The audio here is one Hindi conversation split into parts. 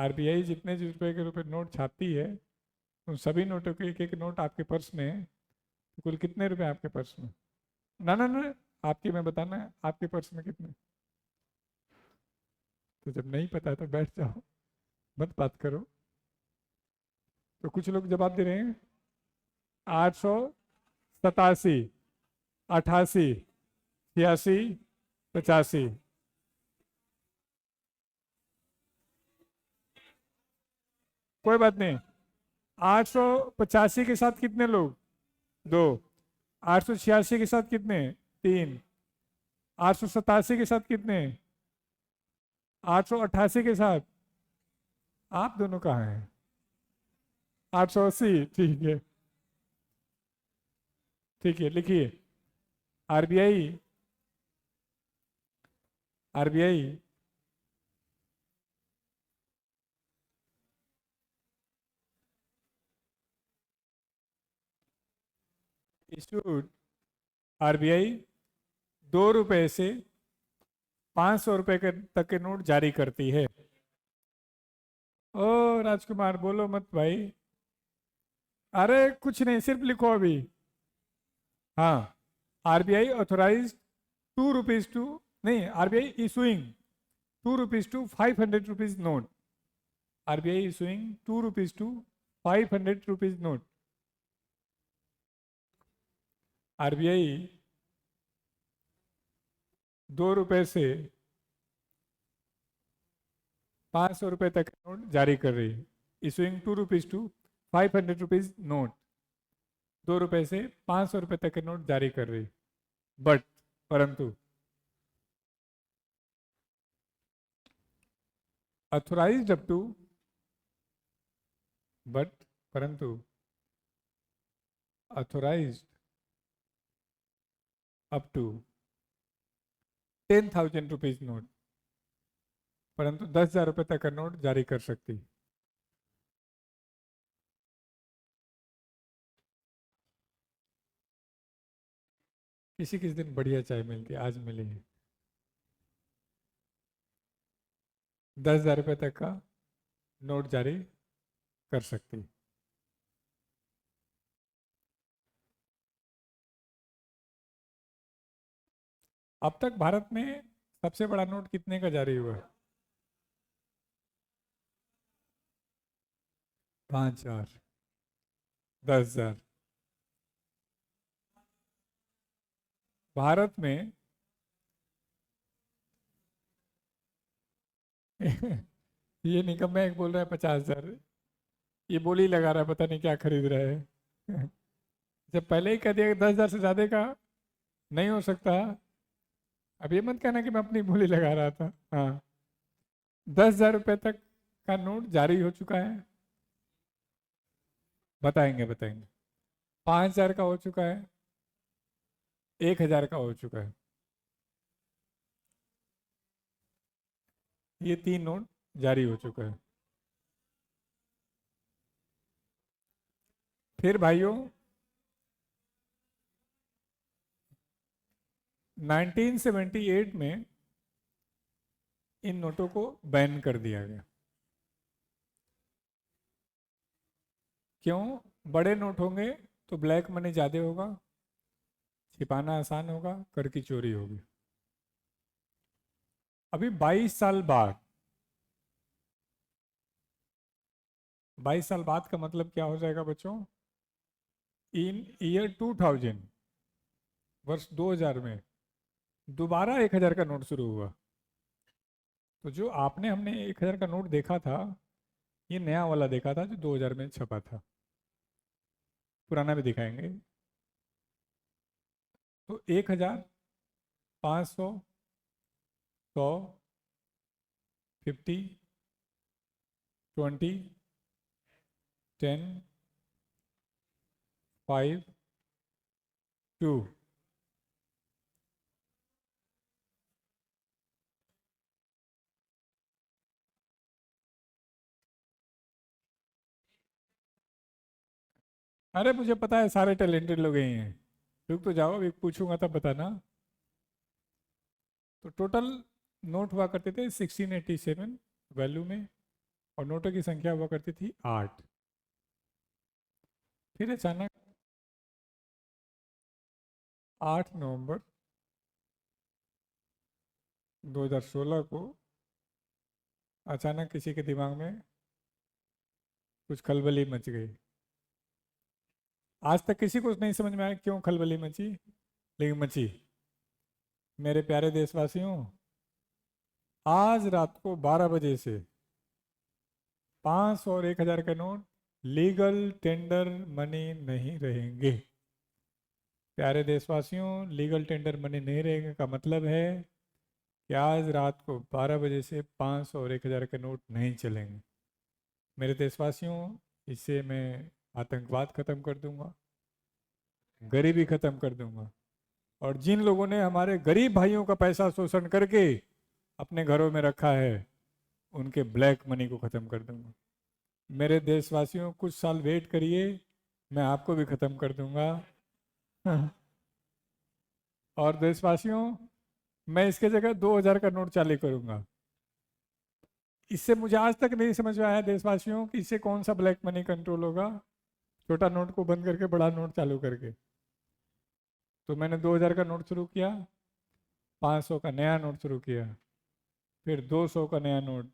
आरबीआई जितने रुपए के रुपए नोट छापती है उन सभी नोटों के एक एक नोट आपके पर्स में है, तो कुल कितने रुपए आपके पर्स में? ना ना ना, आपके में बताना है आपके पर्स में कितने। तो जब नहीं पता तो बैठ जाओ, मत बात करो। तो कुछ लोग जवाब दे रहे हैं 887, 88, 86, 85। कोई बात नहीं। 885 के साथ कितने लोग? दो। 886 के साथ कितने? तीन। 887 के साथ कितने? 888 के साथ? आप दोनों कहाँ हैं? 880, ठीक है। ठीक है, लिखिए। आरबीआई, आरबीआई इशूड, आरबीआई 2 रुपए से 500 रुपए के तक के नोट जारी करती है। ओ राजकुमार, बोलो मत भाई। अरे कुछ नहीं, सिर्फ लिखो अभी। हाँ, आरबीआई ऑथोराइज 2 रुपीज टू, नहीं, RBI issuing 2 rupees to 500 rupees note. RBI issuing 2 rupees to 500 rupees note. RBI 2 रुपए से 500 रुपए तक के नोट जारी कर रही है। Issuing 2 rupees to 500 rupees note. 2 रुपए से 500 रुपए तक के नोट जारी कर रही। बट, परंतु, अथोराइज्ड अप टू, बट, परंतु, authorised up to 10,000 rupees note, परंतु 10,000 रुपए तक का नोट जारी कर सकती। किसी किसी दिन बढ़िया चाय मिलती है, आज मिली है। 10,000 रुपए तक का नोट जारी कर सकती। अब तक भारत में सबसे बड़ा नोट कितने का जारी हुआ है? 5,000, 10,000। भारत में ये निकम्मा एक बोल रहा है 50,000। ये बोली लगा रहा है, पता नहीं क्या खरीद रहा है। जब पहले ही कह दिया कि 10,000 से ज्यादा का नहीं हो सकता। अब ये मत कहना कि मैं अपनी बोली लगा रहा था। हाँ, 10,000 रुपए तक का नोट जारी हो चुका है। बताएंगे बताएंगे। 5,000 का हो चुका है, 1,000 का हो चुका है। ये 3 नोट जारी हो चुका है। फिर भाइयों, 1978 में इन नोटों को बैन कर दिया गया। क्यों? बड़े नोट होंगे तो ब्लैक मनी ज़्यादा होगा, छिपाना आसान होगा, कर की चोरी होगी। अभी 22 साल बाद, 22 साल बाद का मतलब क्या हो जाएगा बच्चों? इन ईयर 2000, वर्ष 2000 में दोबारा 1,000 का नोट शुरू हुआ। तो जो आपने हमने 1,000 का नोट देखा था, ये नया वाला देखा था जो 2000 में छपा था। पुराना भी दिखाएंगे। तो 1,000, 500, 100, 50, 20, 10, 5, 2। अरे मुझे पता है सारे टैलेंटेड लोग यही हैं। रुक तो जाओ, अभी पूछूंगा तब बताना। तो टोटल नोट हुआ करते थे 1687 वैल्यू में, और नोटों की संख्या हुआ करती थी 8। फिर अचानक 8 नवंबर 2016 को अचानक किसी के दिमाग में कुछ खलबली मच गई। आज तक किसी को नहीं समझ में आया क्यों खलबली मची, लेकिन मची। मेरे प्यारे देशवासियों, आज रात को 12 बजे से 500 और 1000 के नोट लीगल टेंडर मनी नहीं रहेंगे। प्यारे देशवासियों, लीगल टेंडर मनी नहीं रहेंगे का मतलब है कि आज रात को 12 बजे से 500 और 1000 के नोट नहीं चलेंगे। मेरे देशवासियों, इससे मैं आतंकवाद खत्म कर दूंगा, गरीबी खत्म कर दूंगा, और जिन लोगों ने हमारे गरीब भाइयों का पैसा शोषण करके अपने घरों में रखा है उनके ब्लैक मनी को खत्म कर दूंगा। मेरे देशवासियों, कुछ साल वेट करिए, मैं आपको भी खत्म कर दूंगा। और देशवासियों, मैं इसके जगह 2000 का नोट चालू करूंगा। इससे मुझे आज तक नहीं समझ में आया देशवासियों कि इससे कौन सा ब्लैक मनी कंट्रोल होगा, छोटा नोट को बंद करके बड़ा नोट चालू करके। तो मैंने 2000 का नोट शुरू किया, 500 का नया नोट शुरू किया, फिर 200 का नया नोट,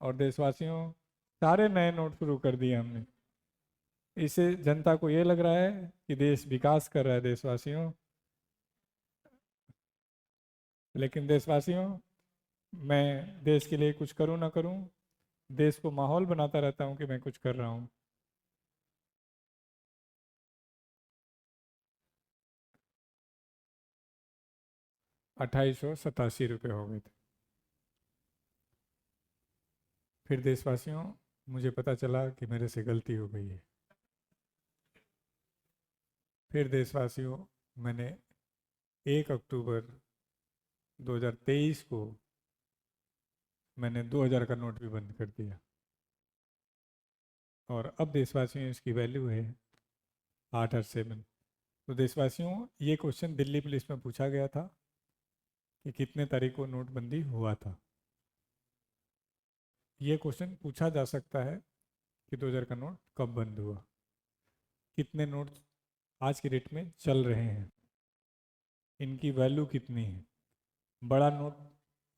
और देशवासियों सारे नए नोट शुरू कर दिए हमने। इससे जनता को ये लग रहा है कि देश विकास कर रहा है देशवासियों। लेकिन देशवासियों, मैं देश के लिए कुछ करूं ना करूं, देश को माहौल बनाता रहता हूं कि मैं कुछ कर रहा हूं। ₹2887 हो गए थे। फिर देशवासियों, मुझे पता चला कि मेरे से गलती हो गई है। फिर देशवासियों, मैंने 1 अक्टूबर 2023 को मैंने 2000 का नोट भी बंद कर दिया। और अब देशवासियों, इसकी वैल्यू है 887। तो देशवासियों, ये क्वेश्चन दिल्ली पुलिस में पूछा गया था कि कितने तारीख को नोटबंदी हुआ था। ये क्वेश्चन पूछा जा सकता है कि 2000 का नोट कब बंद हुआ, कितने नोट आज की डेट में चल रहे हैं, इनकी वैल्यू कितनी है, बड़ा नोट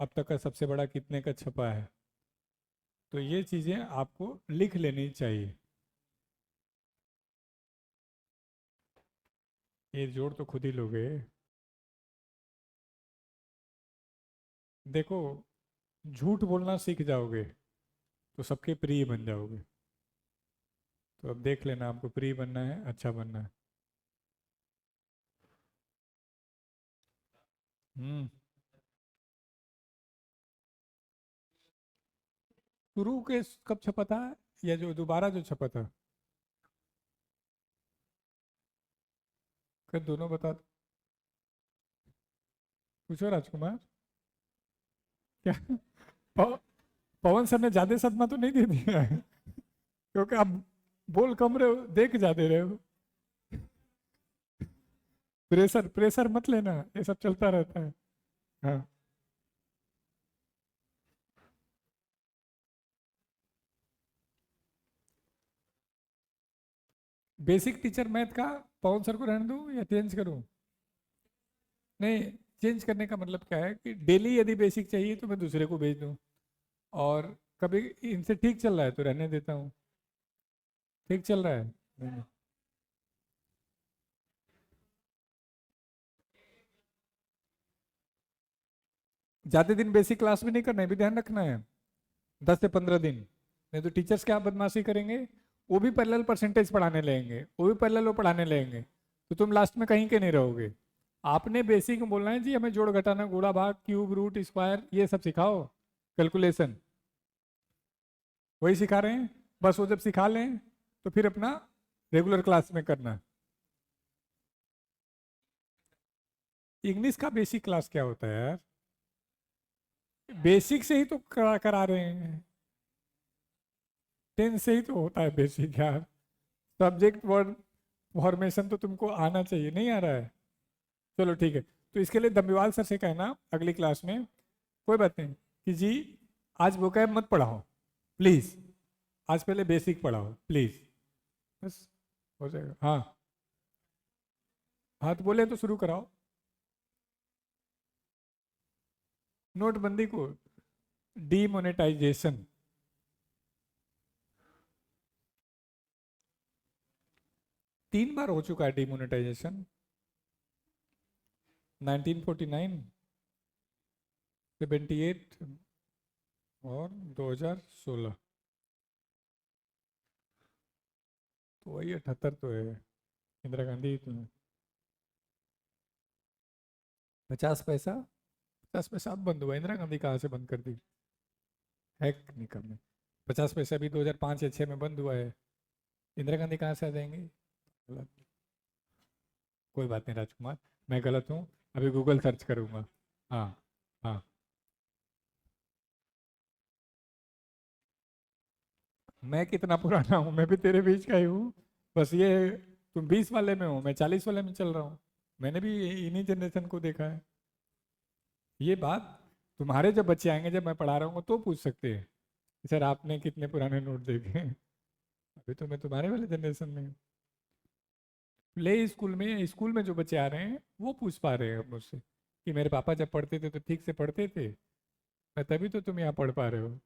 अब तक का सबसे बड़ा कितने का छपा है। तो ये चीज़ें आपको लिख लेनी चाहिए। ये जोड़ तो खुद ही लोगे। देखो, झूठ बोलना सीख जाओगे तो सबके प्रिय बन जाओगे। तो अब देख लेना, आपको प्रिय बनना है, अच्छा बनना है। हम्म। शुरू के कब छपा था, या जो दोबारा जो छपा था? कर दोनों बता दो। पूछो राजकुमार। क्या? प- पवन सर ने ज्यादा सदमा तो नहीं दे दिया है? क्योंकि आप बोल कम रहे हो, देख ज्यादा रहे हो। प्रेशर प्रेशर मत लेना, ये सब चलता रहता है। हाँ। बेसिक टीचर मैथ का पवन सर को रहने दूं या चेंज करूं? नहीं, चेंज करने का मतलब क्या है कि डेली यदि बेसिक चाहिए तो मैं दूसरे को भेज दूं, और कभी इनसे ठीक चल रहा है तो रहने देता हूँ। ठीक चल रहा है। ज्यादा दिन बेसिक क्लास में नहीं करना है, भी ध्यान रखना है। 10 से 15 दिन, नहीं तो टीचर्स क्या बदमाशी करेंगे, वो भी पैरेलल परसेंटेज पढ़ाने लगेंगे, वो भी पैरेलल वो पढ़ाने लगेंगे, तो तुम लास्ट में कहीं के नहीं रहोगे। आपने बेसिक में बोलना है जी हमें जोड़ घटाना गुणा भाग क्यूब रूट स्क्वायर ये सब सिखाओ, कैलकुलेशन वही सिखा रहे हैं। बस वो जब सिखा लें तो फिर अपना रेगुलर क्लास में करना। इंग्लिश का बेसिक क्लास क्या होता है यार? बेसिक से ही तो करा रहे हैं, 10 से ही तो होता है बेसिक यार। सब्जेक्ट वर्ड फॉर्मेशन तो तुमको आना चाहिए, नहीं आ रहा है। चलो ठीक है, तो इसके लिए दम्बिवाल सर से कहना अगली क्लास में, कोई बात नहीं कि जी आज वो कैब मत पढ़ाओ प्लीज, आज पहले बेसिक पढ़ाओ प्लीज, बस हो जाएगा। हाँ हाँ, तो बोले तो शुरू कराओ नोटबंदी को, डीमोनेटाइजेशन। 3 बार हो चुका है डीमोनेटाइजेशन, 1949, 78 और 2016। तो वही 78 तो है, इंदिरा गांधी तो है। 50 पैसा, 50 पैसा अब बंद हुआ, इंदिरा गांधी कहाँ से बंद कर दी, है निकलने। 50 पैसा भी 2005 या 6 में बंद हुआ है, इंदिरा गांधी कहाँ से आ जाएंगे। गलत। कोई बात नहीं राजकुमार, मैं गलत हूँ, अभी गूगल सर्च करूंगा। हाँ हाँ, मैं कितना पुराना हूँ, मैं भी तेरे बीच का ही हूँ। बस ये, तुम 20 वाले में हो, मैं 40 वाले में चल रहा हूँ। मैंने भी इन्हीं जनरेशन को देखा है। ये बात तुम्हारे जब बच्चे आएंगे, जब मैं पढ़ा रहा हूँ तो पूछ सकते हैं कि सर आपने कितने पुराने नोट देखे हैं। अभी तो मैं तुम्हारे वाले जनरेशन में हूँ। प्ले स्कूल में जो बच्चे आ रहे हैं वो पूछ पा रहे हैं मुझसे कि मेरे पापा जब पढ़ते थे तो ठीक से पढ़ते थे, मैं तभी तो तुम यहाँ पढ़ पा रहे हो।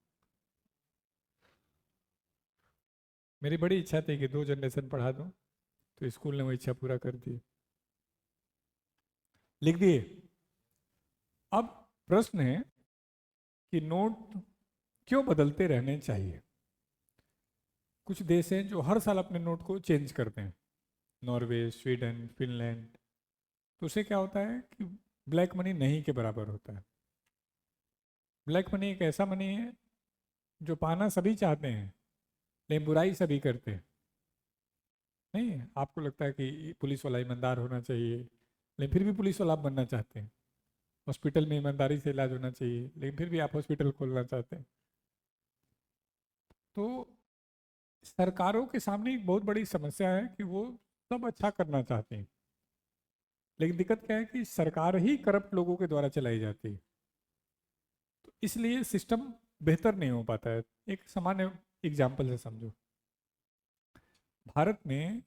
मेरी बड़ी इच्छा थी कि 2 जनरेशन पढ़ा दूँ, तो स्कूल ने वो इच्छा पूरा कर दी। लिख दिए। अब प्रश्न है कि नोट क्यों बदलते रहने चाहिए। कुछ देश हैं जो हर साल अपने नोट को चेंज करते हैं, नॉर्वे, स्वीडन, फिनलैंड। तो उससे क्या होता है कि ब्लैक मनी नहीं के बराबर होता है। ब्लैक मनी एक ऐसा मनी है जो पाना सभी चाहते हैं, लेकिन बुराई सभी करते हैं। नहीं, आपको लगता है कि पुलिस वाला ईमानदार होना चाहिए, लेकिन फिर भी पुलिस वाला आप बनना चाहते हैं। हॉस्पिटल में ईमानदारी से इलाज होना चाहिए, लेकिन फिर भी आप हॉस्पिटल खोलना चाहते हैं। तो सरकारों के सामने एक बहुत बड़ी समस्या है कि वो सब अच्छा करना चाहते हैं, लेकिन दिक्कत क्या है कि सरकार ही करप्ट लोगों के द्वारा चलाई जाती है। तो इसलिए सिस्टम बेहतर नहीं हो पाता है। एक सामान्य एग्जाम्पल से समझो, भारत में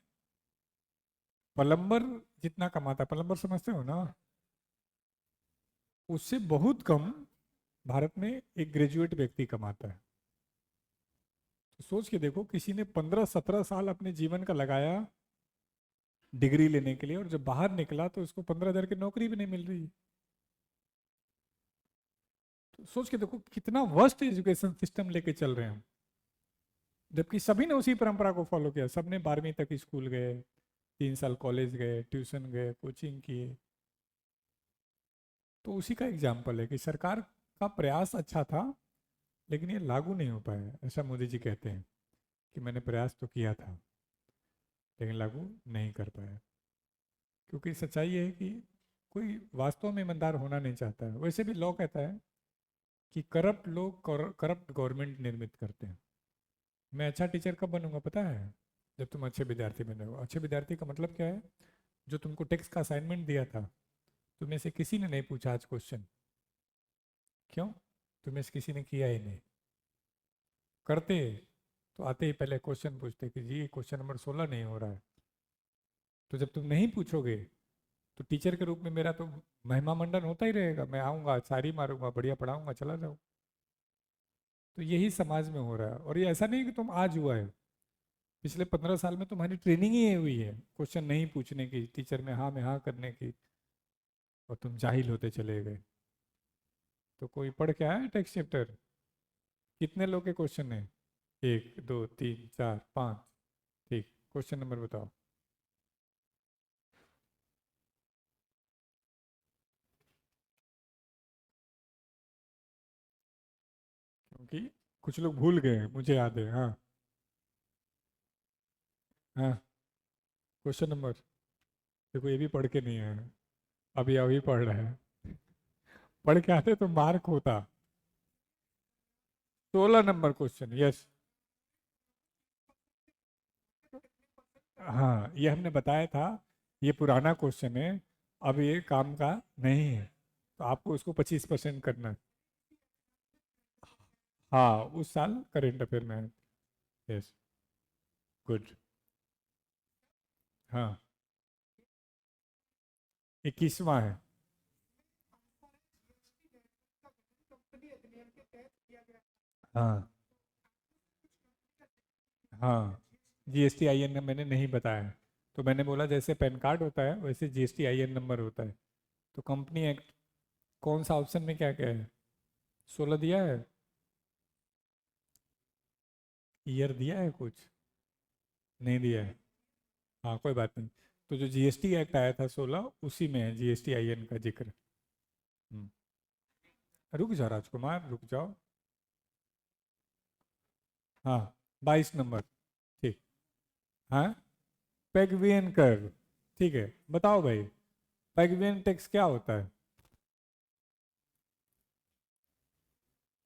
प्लम्बर जितना कमाता है, प्लम्बर समझते हो ना, उससे बहुत कम भारत में एक ग्रेजुएट व्यक्ति कमाता है। तो सोच के देखो, किसी ने 15-17 साल अपने जीवन का लगाया डिग्री लेने के लिए, और जब बाहर निकला तो उसको 15,000 की नौकरी भी नहीं मिल रही। तो सोच के देखो कितना वर्स्ट एजुकेशन सिस्टम लेके चल रहे हैं हम। जबकि सभी ने उसी परंपरा को फॉलो किया, सबने 12वीं तक स्कूल गए, 3 साल कॉलेज गए, ट्यूशन गए, कोचिंग किए। तो उसी का एग्जाम्पल है कि सरकार का प्रयास अच्छा था, लेकिन ये लागू नहीं हो पाया। ऐसा मोदी जी कहते हैं कि मैंने प्रयास तो किया था, लेकिन लागू नहीं कर पाया। क्योंकि सच्चाई ये है कि कोई वास्तव में ईमानदार होना नहीं चाहता है। वैसे भी लॉ कहता है कि करप्ट लोग करप्ट गवर्नमेंट निर्मित करते हैं। मैं अच्छा टीचर कब बनूंगा पता है? जब तुम अच्छे विद्यार्थी बनोगे। अच्छे विद्यार्थी का मतलब क्या है? जो तुमको टेक्स्ट का असाइनमेंट दिया था, तुम्हें से किसी ने नहीं पूछा आज क्वेश्चन। क्यों? तुम्हें से किसी ने किया ही नहीं। करते तो आते ही पहले क्वेश्चन पूछते कि जी क्वेश्चन नंबर 16 नहीं हो रहा है। तो जब तुम नहीं पूछोगे, तो टीचर के रूप में मेरा तो महिमा मंडन होता ही रहेगा। मैं आऊँगा, सारी मारूंगा, बढ़िया पढ़ाऊंगा, चला जाऊँ। तो यही समाज में हो रहा है। और ये ऐसा नहीं कि तुम आज हुआ है, पिछले 15 साल में तुम्हारी ट्रेनिंग ही हुई है क्वेश्चन नहीं पूछने की, टीचर में हाँ करने की, और तुम जाहिल होते चले गए। तो कोई पढ़ के आया टेक्स्ट चैप्टर? कितने लोग के क्वेश्चन है? 1 2 3 4 5। ठीक, क्वेश्चन नंबर बताओ। क्योंकि कुछ लोग भूल गए हैं, मुझे याद है। हाँ हाँ, क्वेश्चन नंबर देखो, ये भी पढ़ के नहीं है, अभी अभी पढ़ रहा है। पढ़ के आते तो मार्क होता। 16 नंबर क्वेश्चन, यस। हाँ, ये हमने बताया था, ये पुराना क्वेश्चन है, अब ये काम का नहीं है। तो आपको उसको 25% करना है। हाँ, उस साल करेंट अफेयर में है। Yes, good. हाँ, 21वां है। हाँ हाँ, GSTIN मैंने नहीं बताया है। तो मैंने बोला जैसे पैन कार्ड होता है वैसे GSTIN नंबर होता है। तो कंपनी एक्ट कौन सा ऑप्शन में क्या क्या है? 16 दिया है? ईयर दिया है कुछ? नहीं दिया है। हाँ कोई बात नहीं। तो जो GST एक्ट आया था 16, उसी में है GSTIN का जिक्र। हम्म, रुक जाओ राजकुमार, रुक जाओ। हाँ, 22 नंबर। ठीक। हाँ, पेगवियन कर। ठीक है, बताओ भाई, पेगवियन टैक्स क्या होता है?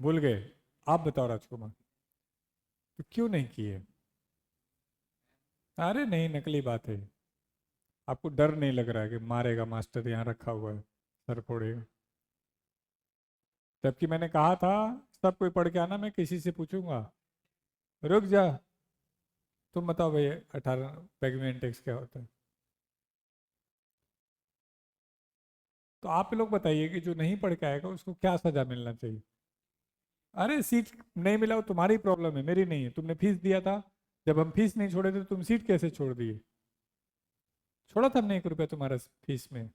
भूल गए? आप बताओ राजकुमार। तो क्यों नहीं किए? अरे नहीं, नकली बात है। आपको डर नहीं लग रहा है कि मारेगा मास्टर यहाँ रखा हुआ है, सर फोड़ेगा? जबकि मैंने कहा था सब कोई पढ़ के आना, मैं किसी से पूछूंगा। रुक जा। तुम बताओ भाई, 18 पेगमेंट टैक्स क्या होता है? तो आप लोग बताइए कि जो नहीं पढ़ के आएगा उसको क्या सजा मिलना चाहिए? अरे सीट नहीं मिला वो तुम्हारी प्रॉब्लम है, मेरी नहीं है। तुमने फीस दिया था, जब हम फीस नहीं छोड़े थे तुम सीट कैसे छोड़ दिए? छोड़ा था हमने 1 रुपया तुम्हारा फीस में।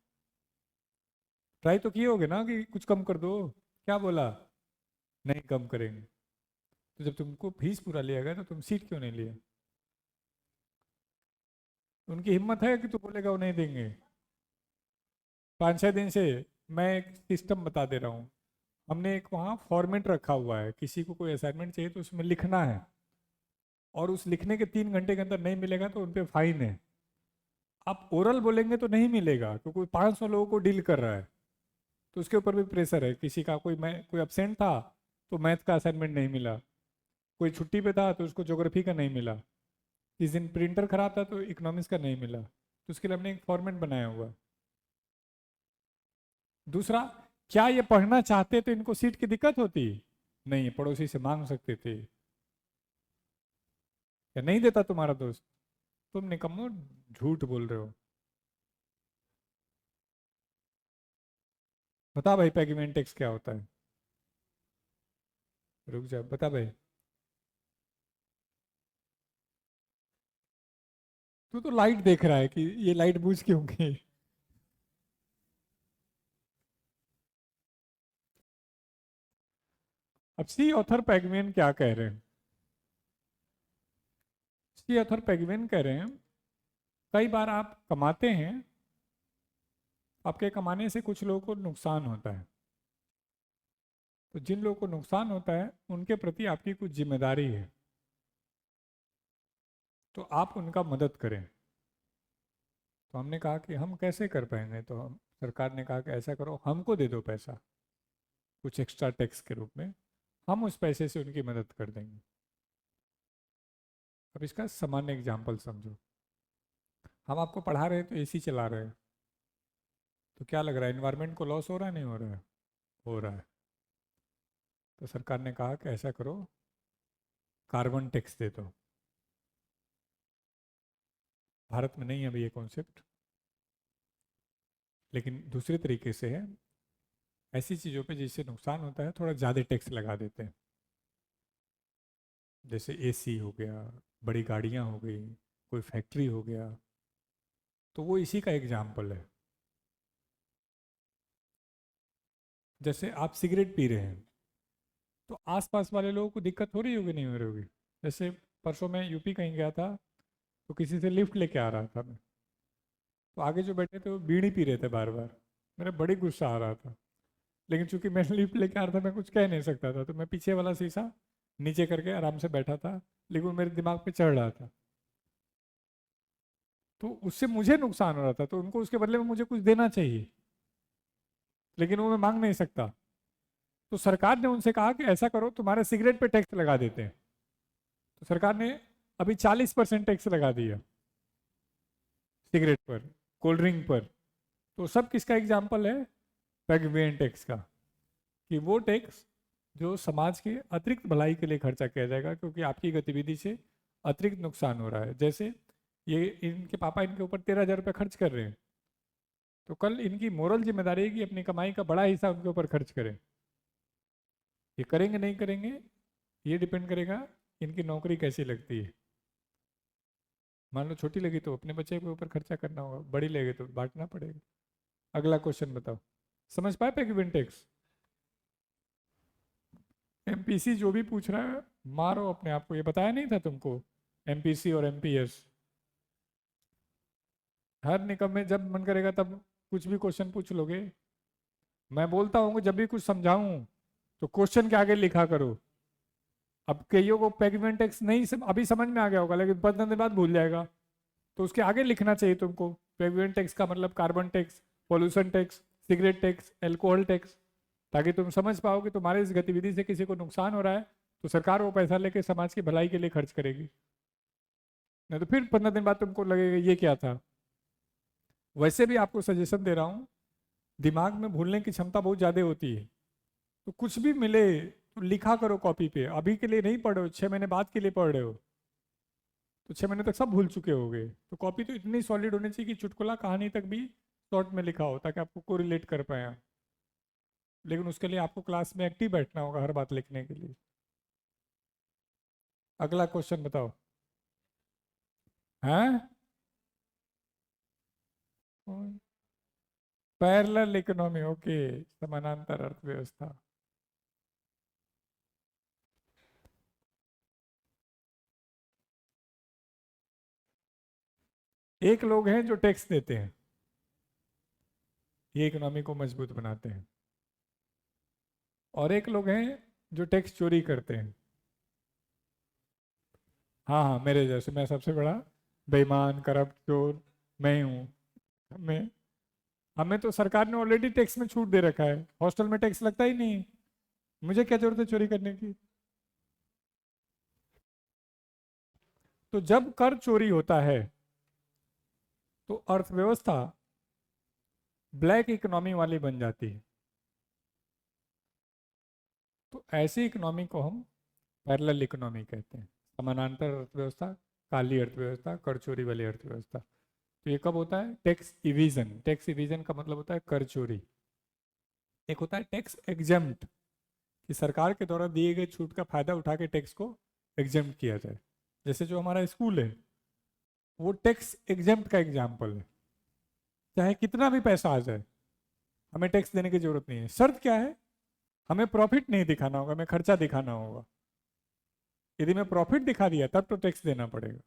ट्राई तो किए होगे ना कि कुछ कम कर दो। क्या बोला? नहीं कम करेंगे। तो जब तुमको फीस पूरा लिया गया तो तुम सीट क्यों नहीं लिए? उनकी हिम्मत है कि तू बोलेगा वो नहीं देंगे? 5-6 दिन से मैं एक सिस्टम बता दे रहा हूँ। हमने एक वहाँ फॉर्मेट रखा हुआ है, किसी को कोई असाइनमेंट चाहिए तो उसमें लिखना है, और उस लिखने के 3 घंटे के अंदर नहीं मिलेगा तो उन पे फाइन है। आप ओरल बोलेंगे तो नहीं मिलेगा क्योंकि 500 लोगों को डील कर रहा है। तो उसके ऊपर भी प्रेशर है। किसी का कोई अब्सेंट था तो मैथ का असाइनमेंट नहीं मिला, कोई छुट्टी पे था तो उसको ज्योग्राफी का नहीं मिला, इस दिन प्रिंटर खराब था तो इकोनॉमिक्स का नहीं मिला। तो उसके लिए हमने एक फॉर्मेट बनाया हुआ है। दूसरा, क्या ये पढ़ना चाहते तो इनको सीट की दिक्कत होती? नहीं, पड़ोसी से मांग सकते थे। या नहीं देता तुम्हारा दोस्त? तुम निकम्मो झूठ बोल रहे हो। बता भाई, पेगमेंट टैक्स क्या होता है? रुक जा, बता भाई। तू तो लाइट देख रहा है कि ये लाइट बुझ क्यों गई? अब सी ऑथर पेगमेन क्या कह रहे हैं? सी ऑथर पेगमेन कह रहे हैं, कई बार आप कमाते हैं, आपके कमाने से कुछ लोगों को नुकसान होता है। तो जिन लोगों को नुकसान होता है उनके प्रति आपकी कुछ जिम्मेदारी है, तो आप उनका मदद करें। तो हमने कहा कि हम कैसे कर पाएंगे? तो हम सरकार ने कहा कि ऐसा करो, हमको दे दो पैसा कुछ एक्स्ट्रा टैक्स के रूप में, हम उस पैसे से उनकी मदद कर देंगे। अब इसका सामान्य एग्जाम्पल समझो। हम आपको पढ़ा रहे हैं तो एसी चला रहे हैं, तो क्या लग रहा है, इन्वायरमेंट को लॉस हो रहा है नहीं हो रहा है? हो रहा है। तो सरकार ने कहा कि ऐसा करो, कार्बन टैक्स दे दो। भारत में नहीं है अभी ये कॉन्सेप्ट, लेकिन दूसरे तरीके से है। ऐसी चीज़ों पे जिससे नुकसान होता है थोड़ा ज़्यादा टैक्स लगा देते हैं। जैसे एसी हो गया, बड़ी गाड़ियाँ हो गई, कोई फैक्ट्री हो गया, तो वो इसी का एग्जाम्पल है। जैसे आप सिगरेट पी रहे हैं तो आसपास वाले लोगों को दिक्कत हो रही होगी नहीं हो रही होगी? जैसे परसों मैं यूपी कहीं गया था, तो किसी से लिफ्ट लेके आ रहा था मैं, तो आगे जो बैठे थे वो बीड़ी पी रहे थे बार बार। मेरा बड़ी गुस्सा आ रहा था, लेकिन चूंकि मैं लिफ्ट लेके आ रहा था मैं कुछ कह नहीं सकता था, तो मैं पीछे वाला शीशा नीचे करके आराम से बैठा था, लेकिन वो मेरे दिमाग पे चढ़ रहा था। तो उससे मुझे नुकसान हो रहा था, तो उनको उसके बदले में मुझे कुछ देना चाहिए, लेकिन वो मैं मांग नहीं सकता। तो सरकार ने उनसे कहा कि ऐसा करो, तुम्हारे सिगरेट पे टैक्स लगा देते हैं। तो सरकार ने अभी 40% टैक्स लगा दिया सिगरेट पर, कोल्ड ड्रिंक पर। तो सब किसका एग्जाम्पल है? पेगवेन टैक्स का। कि वो टैक्स जो समाज के अतिरिक्त भलाई के लिए खर्चा किया जाएगा, क्योंकि आपकी गतिविधि से अतिरिक्त नुकसान हो रहा है। जैसे ये इनके पापा इनके ऊपर 13,000 रुपये खर्च कर रहे हैं, तो कल इनकी मोरल जिम्मेदारी है कि अपनी कमाई का बड़ा हिस्सा उनके ऊपर खर्च करें। ये करेंगे नहीं करेंगे, ये डिपेंड करेगा इनकी नौकरी कैसी लगती है। मान लो छोटी लगी तो अपने बच्चे के ऊपर खर्चा करना होगा, बड़ी लगे तो बांटना पड़ेगा। अगला क्वेश्चन बताओ, समझ पाए पेगमेंट टैक्स? एमपीसी जो भी पूछ रहा है मारो अपने आप को, ये बताया नहीं था तुमको? एमपीसी और एमपीएस हर निकम में जब मन करेगा तब कुछ भी क्वेश्चन पूछ लोगे। मैं बोलता हूँ जब भी कुछ समझाऊं तो क्वेश्चन के आगे लिखा करो। अब कईयों को पेगमेंट टैक्स नहीं अभी समझ में आ गया होगा, लेकिन 15 दिन बाद भूल जाएगा, तो उसके आगे लिखना चाहिए तुमको। पेगमेंट टैक्स का मतलब carbon tax, pollution tax, cigarette tax, alcohol tax, ताकि तुम समझ पाओ कि तुम्हारे इस गतिविधि से किसी को नुकसान हो रहा है तो सरकार वो पैसा लेके समाज की भलाई के लिए खर्च करेगी। नहीं तो फिर 15 दिन बाद तुमको लगेगा ये क्या था। वैसे भी आपको सजेशन दे रहा हूँ, दिमाग में भूलने की क्षमता बहुत ज़्यादा होती है, तो कुछ भी मिले तो लिखा करो कॉपी पे। अभी के लिए नहीं पढ़ रहे हो, 6 महीने बाद के लिए पढ़ रहे हो, तो 6 महीने तक सब भूल चुके होगे। तो कॉपी तो इतनी सॉलिड होनी चाहिए कि चुटकुला कहानी तक भी शॉर्ट में लिखा हो, ताकि आपको को रिलेट कर पाए आप। लेकिन उसके लिए आपको क्लास में एक्टिव बैठना होगा हर बात लिखने के लिए। अगला क्वेश्चन बताओ। हैं? पैरेलल इकोनॉमी, ओके, समानांतर अर्थव्यवस्था। एक लोग हैं जो टैक्स देते हैं, ये इकोनॉमी को मजबूत बनाते हैं, और एक लोग हैं जो टैक्स चोरी करते हैं। हाँ हाँ, मेरे जैसे, मैं सबसे बड़ा बेईमान करप्ट चोर मैं ही हूँ। हमें हमें तो सरकार ने ऑलरेडी टैक्स में छूट दे रखा है, हॉस्टल में टैक्स लगता ही नहीं, मुझे क्या जरूरत है चोरी करने की। तो जब कर चोरी होता है तो अर्थव्यवस्था ब्लैक इकोनॉमी वाली बन जाती है। तो ऐसी इकोनॉमी को हम पैरेलल इकोनॉमी कहते हैं, समानांतर अर्थव्यवस्था, काली अर्थव्यवस्था, कर चोरी वाली अर्थव्यवस्था। तो ये कब होता है? Tax evasion. टैक्स इविजन का मतलब होता है कर चोरी। एक होता है टैक्स एग्जेम्प्ट, कि सरकार के द्वारा दिए गए छूट का फायदा उठा के टैक्स को एग्जेम्प्ट किया जाए। जैसे जो हमारा स्कूल है वो टैक्स एग्जेम्प्ट का एग्जाम्पल है। चाहे कितना भी पैसा आ जाए हमें टैक्स देने की जरूरत नहीं है। शर्त क्या है? हमें प्रॉफिट नहीं दिखाना होगा, हमें खर्चा दिखाना होगा। यदि मैं प्रॉफिट दिखा दिया तब तो टैक्स देना पड़ेगा।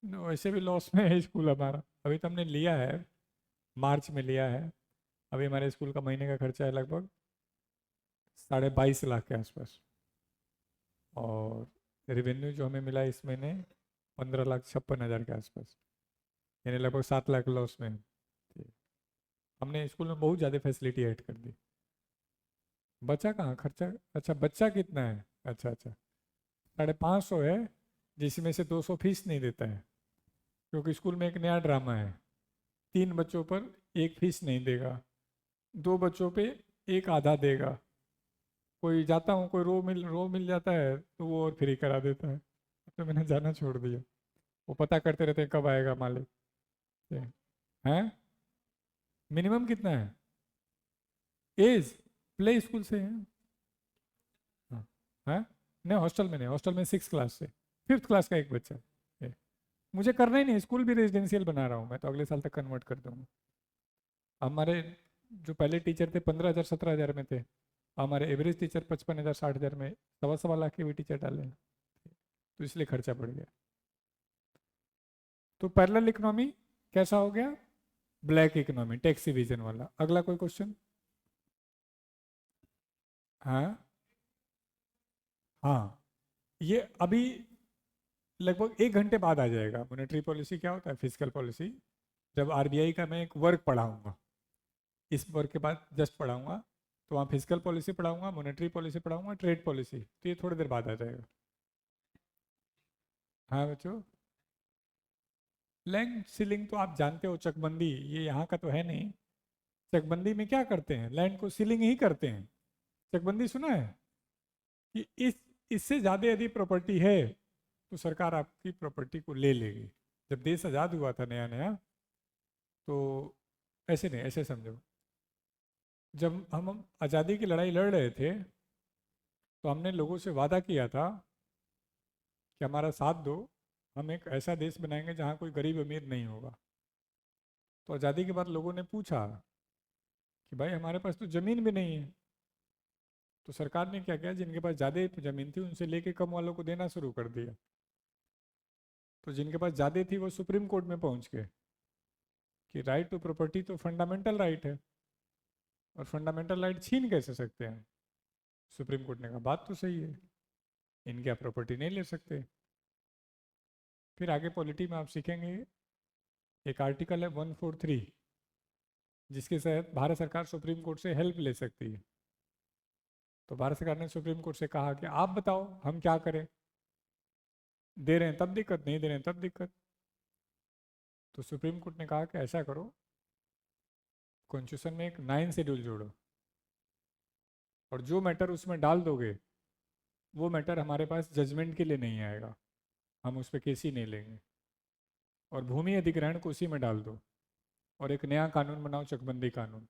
वैसे भी लॉस में है स्कूल हमारा, अभी तो हमने लिया है, मार्च में लिया है। अभी हमारे स्कूल का महीने का खर्चा है लगभग 22.5 लाख के आसपास, और रेवेन्यू जो हमें मिला इस महीने 15,56,000 के आसपास, यानी लगभग 7 लाख लॉस में है। हमने स्कूल में बहुत ज़्यादा फैसिलिटी ऐड कर दी। बचा कहाँ खर्चा? अच्छा, बच्चा कितना है? अच्छा अच्छा, 550 है, जिसमें से 200 फीस नहीं देता है, क्योंकि स्कूल में एक नया ड्रामा है, 3 बच्चों पर एक फीस नहीं देगा, 2 बच्चों पे एक आधा देगा। कोई जाता हूँ, कोई रो मिल जाता है तो वो और फ्री करा देता है, तो मैंने जाना छोड़ दिया। वो पता करते रहते हैं कब आएगा मालिक। हैं? मिनिमम कितना है एज? प्ले स्कूल से है। हाँ। हाँ? नहीं, हॉस्टल में नहीं, हॉस्टल में 6 क्लास से 5th क्लास का एक बच्चा है। मुझे करना ही नहीं, स्कूल भी रेजिडेंशियल बना रहा हूँ मैं, तो अगले साल तक कन्वर्ट कर दूंगा। हमारे जो पहले टीचर थे 15,000 17,000 में थे, हमारे एवरेज टीचर 55,000 60,000 में, 1.25 लाख के भी टीचर डाले हैं, तो इसलिए खर्चा बढ़ गया। तो पैरेलल इकोनॉमी कैसा हो गया? ब्लैक इकोनॉमी, टैक्स इविजन वाला। अगला कोई क्वेश्चन? हाँ हाँ, ये अभी लगभग 1 घंटे बाद आ जाएगा। मॉनेटरी पॉलिसी क्या होता है, फिजिकल पॉलिसी, जब आरबीआई का मैं एक वर्क पढ़ाऊंगा, इस वर्क के बाद जस्ट पढ़ाऊंगा, तो वहाँ फिजिकल पॉलिसी पढ़ाऊंगा, मॉनेटरी पॉलिसी पढ़ाऊंगा, ट्रेड पॉलिसी, तो ये थोड़ी देर बाद आ जाएगा। हाँ बच्चों, लैंड सीलिंग तो आप जानते हो, चकबंदी, ये यहाँ का तो है नहीं। चकबंदी में क्या करते हैं? लैंड को सीलिंग ही करते हैं। चकबंदी सुना है? कि इससे ज़्यादा यदि प्रॉपर्टी है तो सरकार आपकी प्रॉपर्टी को ले लेगी। जब देश आज़ाद हुआ था नया नया, तो ऐसे नहीं, ऐसे समझो, जब हम आज़ादी की लड़ाई लड़ रहे थे तो हमने लोगों से वादा किया था कि हमारा साथ दो, हम एक ऐसा देश बनाएंगे जहाँ कोई गरीब अमीर नहीं होगा। तो आज़ादी के बाद लोगों ने पूछा कि भाई हमारे पास तो ज़मीन भी नहीं है। तो सरकार ने क्या किया, जिनके पास ज़्यादा ज़मीन थी उनसे लेके कम वालों को देना शुरू कर दिया। तो जिनके पास ज़्यादा थी वो सुप्रीम कोर्ट में पहुंच गए कि राइट टू प्रॉपर्टी तो फंडामेंटल राइट है, और फंडामेंटल राइट छीन कैसे सकते हैं। सुप्रीम कोर्ट ने कहा बात तो सही है, इनकी आप प्रॉपर्टी नहीं ले सकते। फिर आगे पॉलिटी में आप सीखेंगे, एक आर्टिकल है 143, जिसके तहत भारत सरकार सुप्रीम कोर्ट से हेल्प ले सकती है। तो भारत सरकार ने सुप्रीम कोर्ट से कहा कि आप बताओ हम क्या करें, दे रहे हैं तब दिक्कत, नहीं दे रहे हैं तब दिक्कत। तो सुप्रीम कोर्ट ने कहा कि ऐसा करो, कॉन्स्टिट्यूशन में एक 9 शेड्यूल जोड़ो, और जो मैटर उसमें डाल दोगे वो मैटर हमारे पास जजमेंट के लिए नहीं आएगा, हम उस पर केस ही नहीं लेंगे। और भूमि अधिग्रहण को उसी में डाल दो, और एक नया कानून बनाओ, चकबंदी कानून,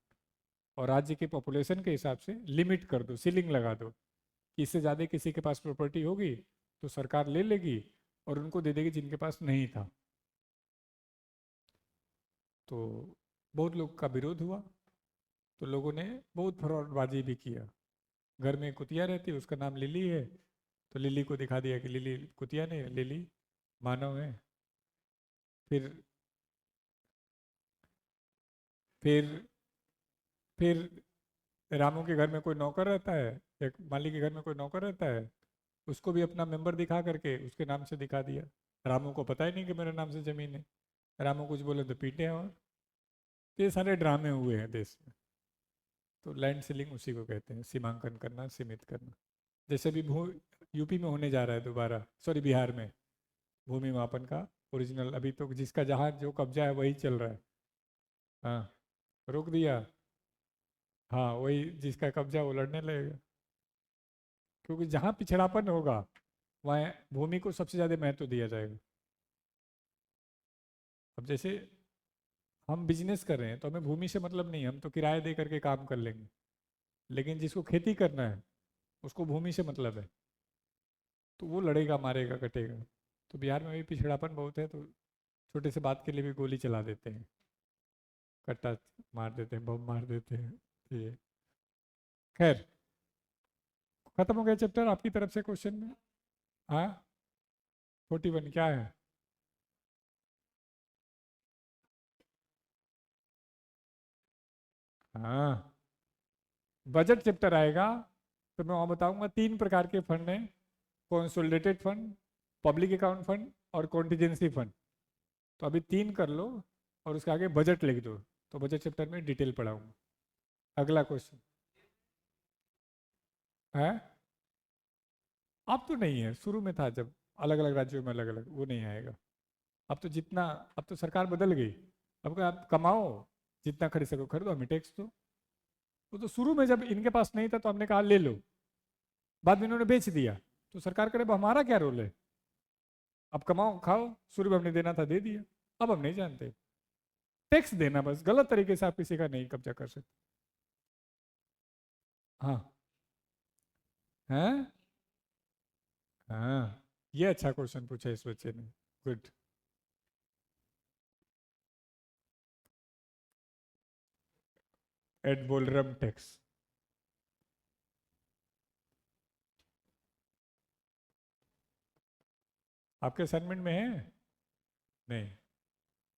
और राज्य की पॉपुलेशन के हिसाब से लिमिट कर दो, सीलिंग लगा दो कि इससे ज़्यादा किसी के पास प्रॉपर्टी होगी तो सरकार ले लेगी और उनको दे देगी जिनके पास नहीं था। तो बहुत लोग का विरोध हुआ, तो लोगों ने बहुत फ्रॉडबाजी भी किया। घर में कुतिया रहती है, उसका नाम लिली है, तो लिली को दिखा दिया कि लिली कुतिया नहीं है, लिली मानव है। फिर फिर फिर रामू के घर में कोई नौकर रहता है, एक माली के घर में कोई नौकर रहता है, उसको भी अपना मेंबर दिखा करके उसके नाम से दिखा दिया। रामू को पता ही नहीं कि मेरे नाम से जमीन है, रामू कुछ बोले तो पीटे। और तो ये सारे ड्रामे हुए हैं देश में। तो लैंड सीलिंग उसी को कहते हैं, सीमांकन करना, सीमित करना। जैसे भी भू यूपी में होने जा रहा है दोबारा, सॉरी बिहार में, भूमि मापन का ओरिजिनल, अभी तो जिसका जहाँ जो कब्जा है वही चल रहा है। हाँ, रोक दिया। हाँ, वही जिसका कब्जा वो लड़ने लगेगा, क्योंकि जहाँ पिछड़ापन होगा वहाँ भूमि को सबसे ज़्यादा महत्व दिया जाएगा। अब जैसे हम बिजनेस कर रहे हैं तो हमें भूमि से मतलब नहीं, हम तो किराए दे करके काम कर लेंगे, लेकिन जिसको खेती करना है उसको भूमि से मतलब है, तो वो लड़ेगा, मारेगा, कटेगा। तो बिहार में भी पिछड़ापन बहुत है, तो छोटे से बात के लिए भी गोली चला देते हैं, कट्टा मार देते हैं, बम मार देते हैं। ये खैर, खत्म हो गया चैप्टर आपकी तरफ से क्वेश्चन में। हाँ, 41 क्या है? हाँ, बजट चैप्टर आएगा तो मैं वहाँ बताऊंगा 3 प्रकार के फंड हैं, consolidated fund, public account fund और कॉन्टीजेंसी फंड। तो अभी 3 कर लो और उसके आगे बजट लिख दो, तो बजट चैप्टर में डिटेल पढ़ाऊंगा। अगला क्वेश्चन है, अब तो नहीं है, शुरू में था जब अलग अलग राज्यों में अलग अलग, वो नहीं आएगा। अब तो जितना, अब तो सरकार बदल गई, अब क्या, आप कमाओ, जितना खरीद सको खरीदो, हमें टैक्स दो। वो तो शुरू में जब इनके पास नहीं था तो हमने कहा ले लो, बाद में इन्होंने बेच दिया, तो सरकार करे अब हमारा क्या रोल है, अब कमाओ खाओ, शुरू में हमने देना था दे दिया, अब हम नहीं जानते। टैक्स देना बस, गलत तरीके से आप किसी का नहीं कब्जा कर सकते। हाँ, हैं, हाँ, ये अच्छा क्वेश्चन पूछा इस बच्चे ने, गुड। एड वोलरम टैक्स, आपके असाइनमेंट में है? नहीं,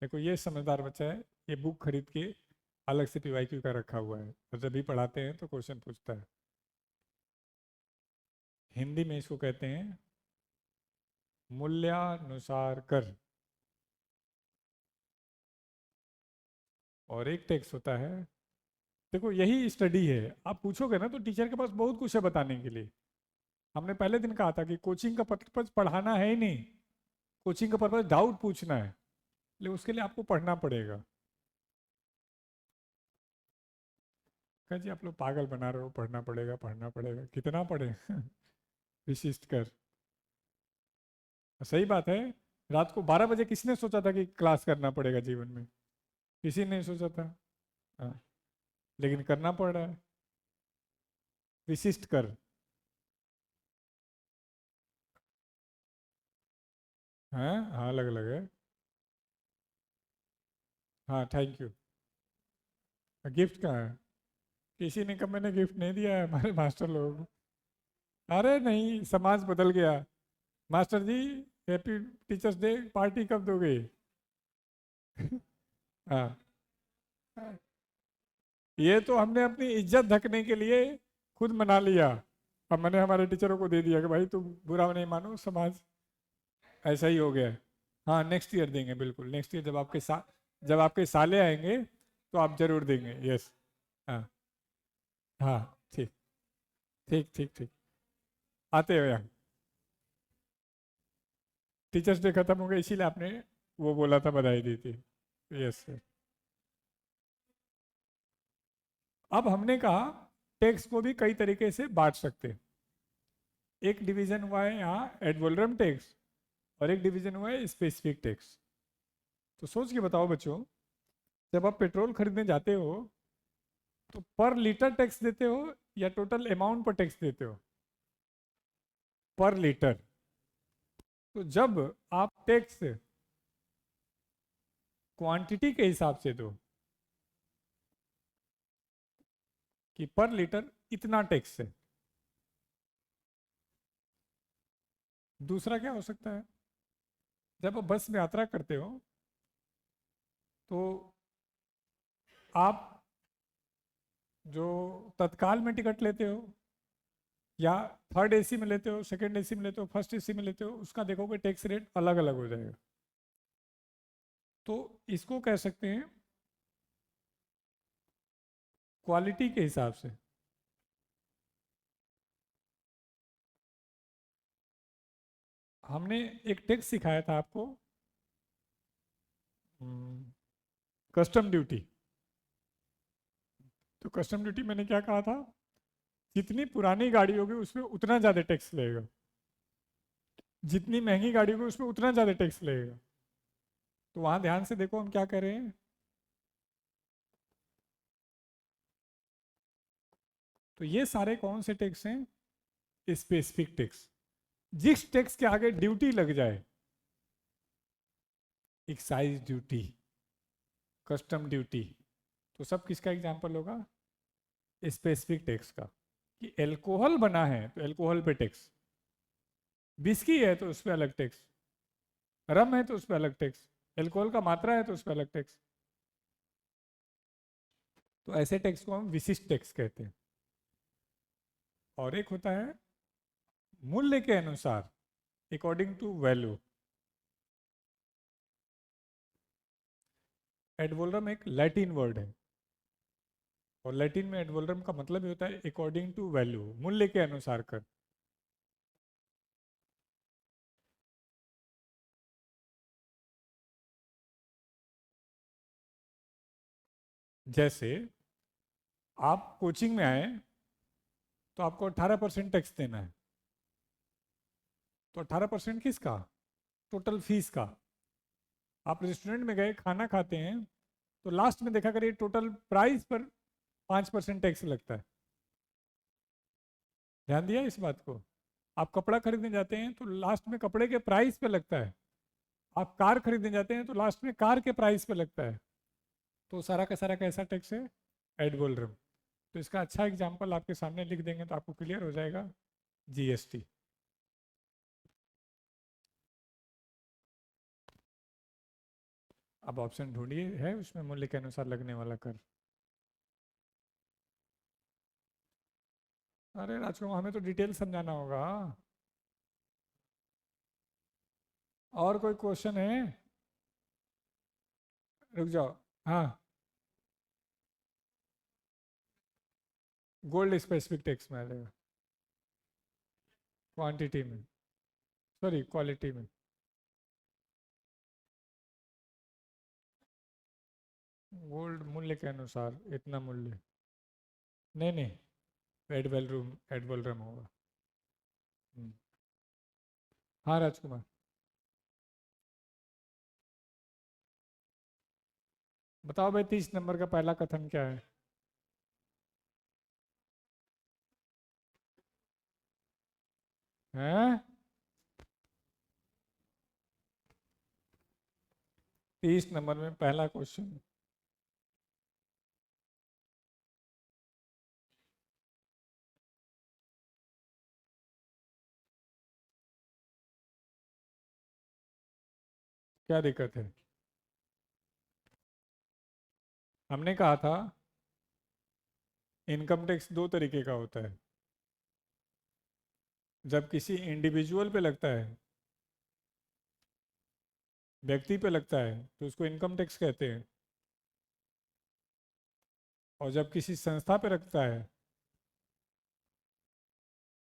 देखो ये समझदार बच्चा है, ये बुक खरीद के अलग से पीवाईक्यू का रखा हुआ है, तो जब भी पढ़ाते हैं तो क्वेश्चन पूछता है। हिंदी में इसको कहते हैं मूल्यानुसार कर। और एक टैक्स होता है, देखो यही स्टडी है, आप पूछोगे ना तो टीचर के पास बहुत कुछ है बताने के लिए। हमने पहले दिन कहा था कि कोचिंग का पर्पज पढ़ाना है ही नहीं, कोचिंग का पर्पज डाउट पूछना है, लेकिन उसके लिए आपको पढ़ना पड़ेगा। कह जी आप लोग पागल बना रहे हो, पढ़ना पड़ेगा, पढ़ना पड़ेगा, कितना पढ़े विशिष्ट कर। सही बात है। रात को 12 बजे किसने सोचा था कि क्लास करना पड़ेगा जीवन में? किसी ने नहीं सोचा था। हाँ, लेकिन करना पड़ रहा है। विशिष्ट कर। हाँ हाँ, अलग अलग है। हाँ, थैंक यू। गिफ्ट कहाँ है? किसी ने कहा, मैंने गिफ्ट नहीं दिया है हमारे मास्टर लोगों को। अरे नहीं, समाज बदल गया। मास्टर जी, हैप्पी टीचर्स डे पार्टी कब दोगे? हाँ, ये तो हमने अपनी इज्जत ढकने के लिए खुद मना लिया। अब मैंने हमारे टीचरों को दे दिया कि भाई तुम बुरा नहीं मानो, समाज ऐसा ही हो गया है। हाँ, नेक्स्ट ईयर देंगे, बिल्कुल नेक्स्ट ईयर जब आपके साले आएंगे तो आप जरूर देंगे। यस। हाँ हाँ, ठीक ठीक ठीक ठीक। आते हो यहाँ। टीचर्स डे खत्म हो गया, इसीलिए आपने वो बोला था, बधाई दी थी। Yes sir. अब हमने कहा टेक्स्ट को भी कई तरीके से बांट सकते हैं। एक डिवीजन हुआ है यहाँ एडवोलरम टेक्स्ट, और एक डिवीजन हुआ है स्पेसिफिक टेक्स्ट। तो सोच के बताओ बच्चों, जब आप पेट्रोल खरीदने जाते हो तो पर लीटर टैक्स देते हो या टोटल अमाउंट पर टैक्स देते हो? पर लीटर। तो जब आप टैक्स क्वांटिटी के हिसाब से दो कि पर लीटर इतना टैक्स है। दूसरा क्या हो सकता है? जब आप बस में यात्रा करते हो तो आप जो तत्काल में टिकट लेते हो, या थर्ड एसी में लेते हो, सेकंड एसी में लेते हो, फर्स्ट एसी में लेते हो, उसका देखोगे टैक्स रेट अलग अलग हो जाएगा। तो इसको कह सकते हैं क्वालिटी के हिसाब से। हमने एक टैक्स सिखाया था आपको, कस्टम ड्यूटी। तो कस्टम ड्यूटी मैंने क्या कहा था? जितनी पुरानी गाड़ी होगी उसमें उतना ज़्यादा टैक्स लगेगा, जितनी महंगी गाड़ी होगी उसमें उतना ज़्यादा टैक्स लगेगा। तो वहां ध्यान से देखो हम क्या कर रहे हैं। तो ये सारे कौन से टैक्स हैं? Specific tax. जिस टैक्स के आगे ड्यूटी लग जाए, एक्साइज ड्यूटी, कस्टम ड्यूटी, तो सब किसका एग्जाम्पल होगा? स्पेसिफिक टैक्स का। कि एल्कोहल बना है तो एल्कोहल पे टैक्स, विस्की है तो उस पर अलग टैक्स, रम है तो उस पर अलग टैक्स, एल्कोहल का मात्रा है तो उस पर अलग टैक्स। तो ऐसे टैक्स को हम विशिष्ट टैक्स कहते हैं। और एक होता है मूल्य के अनुसार, अकॉर्डिंग टू वैल्यू। एडवोलरम एक लैटिन वर्ड है, और लैटिन में एडवोलरम का मतलब ही होता है अकॉर्डिंग टू वैल्यू, मूल्य के अनुसार कर। जैसे आप कोचिंग में आए तो आपको 18% टैक्स देना है। तो 18% किसका? टोटल फीस का। आप रेस्टोरेंट में गए, खाना खाते हैं, तो लास्ट में देखा करिए टोटल प्राइस पर 5% टैक्स लगता है। ध्यान दिया इस बात को? आप कपड़ा खरीदने जाते हैं तो लास्ट में कपड़े के प्राइस पे लगता है। आप कार खरीदने जाते हैं तो लास्ट में कार के प्राइस पे लगता है। तो सारा का सारा कैसा टैक्स है? एड वोलरम। तो इसका अच्छा एग्जाम्पल आपके सामने लिख देंगे तो आपको क्लियर हो जाएगा। जीएसटी। अब ऑप्शन ढूंढिए, है उसमें मूल्य के अनुसार लगने वाला कर। अरे राजकुमार, हमें तो डिटेल समझाना होगा। और कोई क्वेश्चन है? रुक जाओ। हाँ, गोल्ड स्पेसिफिक टैक्स में आ जाएगा। क्वांटिटी में, सॉरी क्वालिटी में। गोल्ड मूल्य के अनुसार इतना मूल्य। नहीं नहीं, एड वैल्यूम, एड वैल्यूम होगा। हाँ राजकुमार, बताओ भाई 30 नंबर का पहला कथन क्या है? हैं? 30 नंबर में पहला क्वेश्चन। क्या दिक्कत है? हमने कहा था इनकम टैक्स दो तरीके का होता है। जब किसी इंडिविजुअल पे लगता है, व्यक्ति पे लगता है, तो उसको इनकम टैक्स कहते हैं। और जब किसी संस्था पे लगता है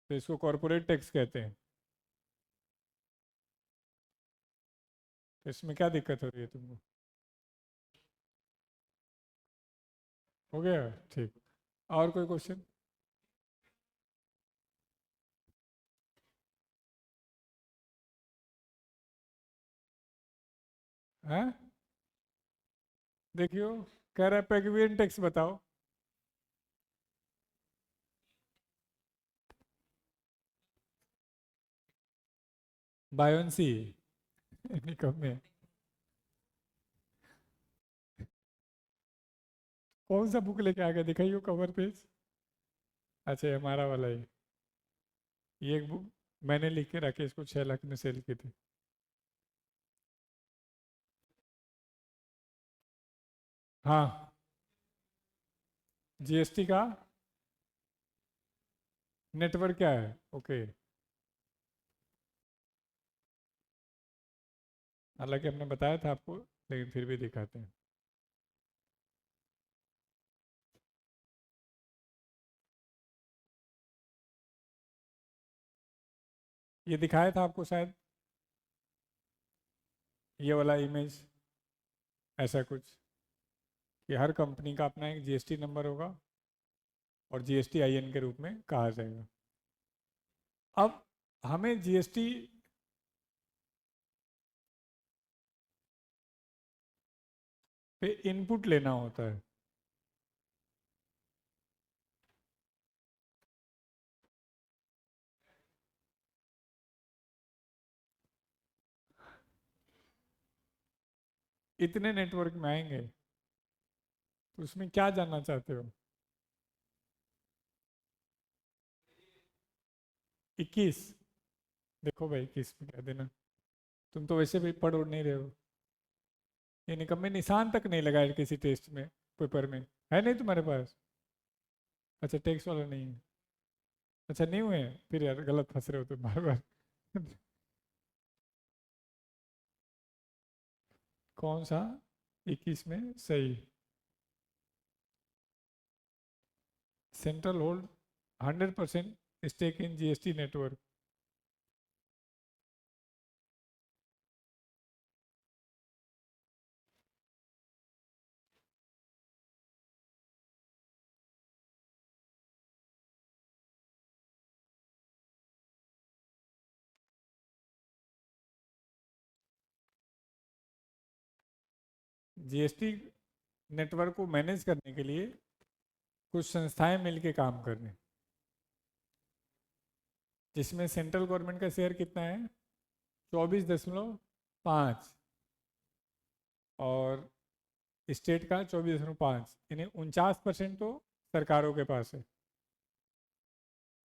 तो इसको कॉरपोरेट टैक्स कहते हैं। तो इसमें क्या दिक्कत हो रही है तुमको? हो गया ठीक। और कोई क्वेश्चन? है? देखियो, कह रहा है पेगवियन टैक्स बताओ। बायोन्सी इनकम में कौन सा बुक लेके आ गया, दिखाइयो कवर पेज। अच्छा ये हमारा वाला ही। ये एक बुक मैंने लिख के रखी, इसको 6 लाख में सेल की थी। हाँ, जीएसटी का नेटवर्क क्या है? ओके। हालांकि हमने बताया था आपको, लेकिन फिर भी दिखाते हैं। ये दिखाया था आपको शायद, ये वाला इमेज, ऐसा कुछ कि हर कंपनी का अपना एक जीएसटी नंबर होगा और जीएसटी आईएन के रूप में कहा जाएगा। अब हमें जीएसटी पे इनपुट लेना होता है। इतने नेटवर्क में आएंगे, तो उसमें क्या जानना चाहते हो? 21? देखो भाई 21 में क्या देना। तुम तो वैसे भी पढ़ नहीं रहे हो। ये निकम्मे निशान तक नहीं लगाए किसी टेस्ट में, पेपर में। है नहीं तुम्हारे पास? अच्छा टेक्स्ट वाला नहीं है। अच्छा न्यू है, फिर यार गलत फंस रहे हो तुम बार बार। कौन सा? 21 में सही। Central hold 100% stake in GST network. GST network को मैनेज करने के लिए कुछ संस्थाएं मिलके काम कर रही हैं, जिसमें सेंट्रल गवर्नमेंट का शेयर कितना है? 24.5। और स्टेट का 24.5, यानी 49% तो सरकारों के पास है।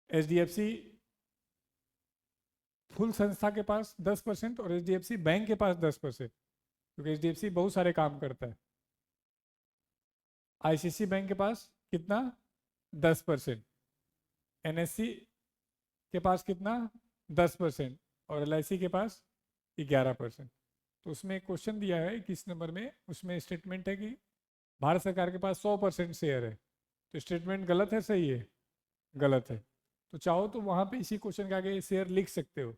एचडीएफसी फुल संस्था के पास 10% और एचडीएफसी बैंक के पास 10%, क्योंकि एचडीएफसी बहुत सारे काम करता है। आईसीसी बैंक के पास कितना? 10%। एनएससी के पास कितना? 10%। और एलआईसी के पास 11%। तो उसमें एक क्वेश्चन दिया है 21 नंबर में, उसमें स्टेटमेंट है कि भारत सरकार के पास 100% शेयर है। तो स्टेटमेंट गलत है सही है? गलत है। तो चाहो तो वहां पे इसी क्वेश्चन के आगे शेयर लिख सकते हो।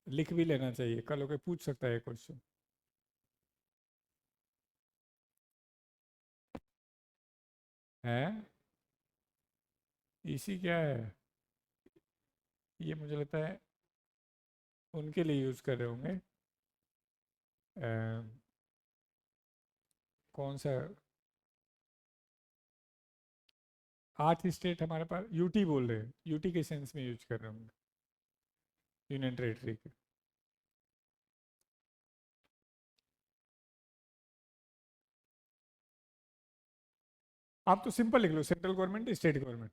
लिख भी लेना चाहिए, कल होके पूछ सकता है क्वेश्चन। है? इसी क्या है? ये मुझे लगता है उनके लिए यूज़ कर रहे होंगे। कौन सा 8 स्टेट हमारे पास यूटी बोल रहे हैं, यूटी के सेंस में यूज कर रहे होंगे, यूनियन टेरिटरी के। आप तो सिंपल लिख लो, सेंट्रल गवर्नमेंट, स्टेट गवर्नमेंट।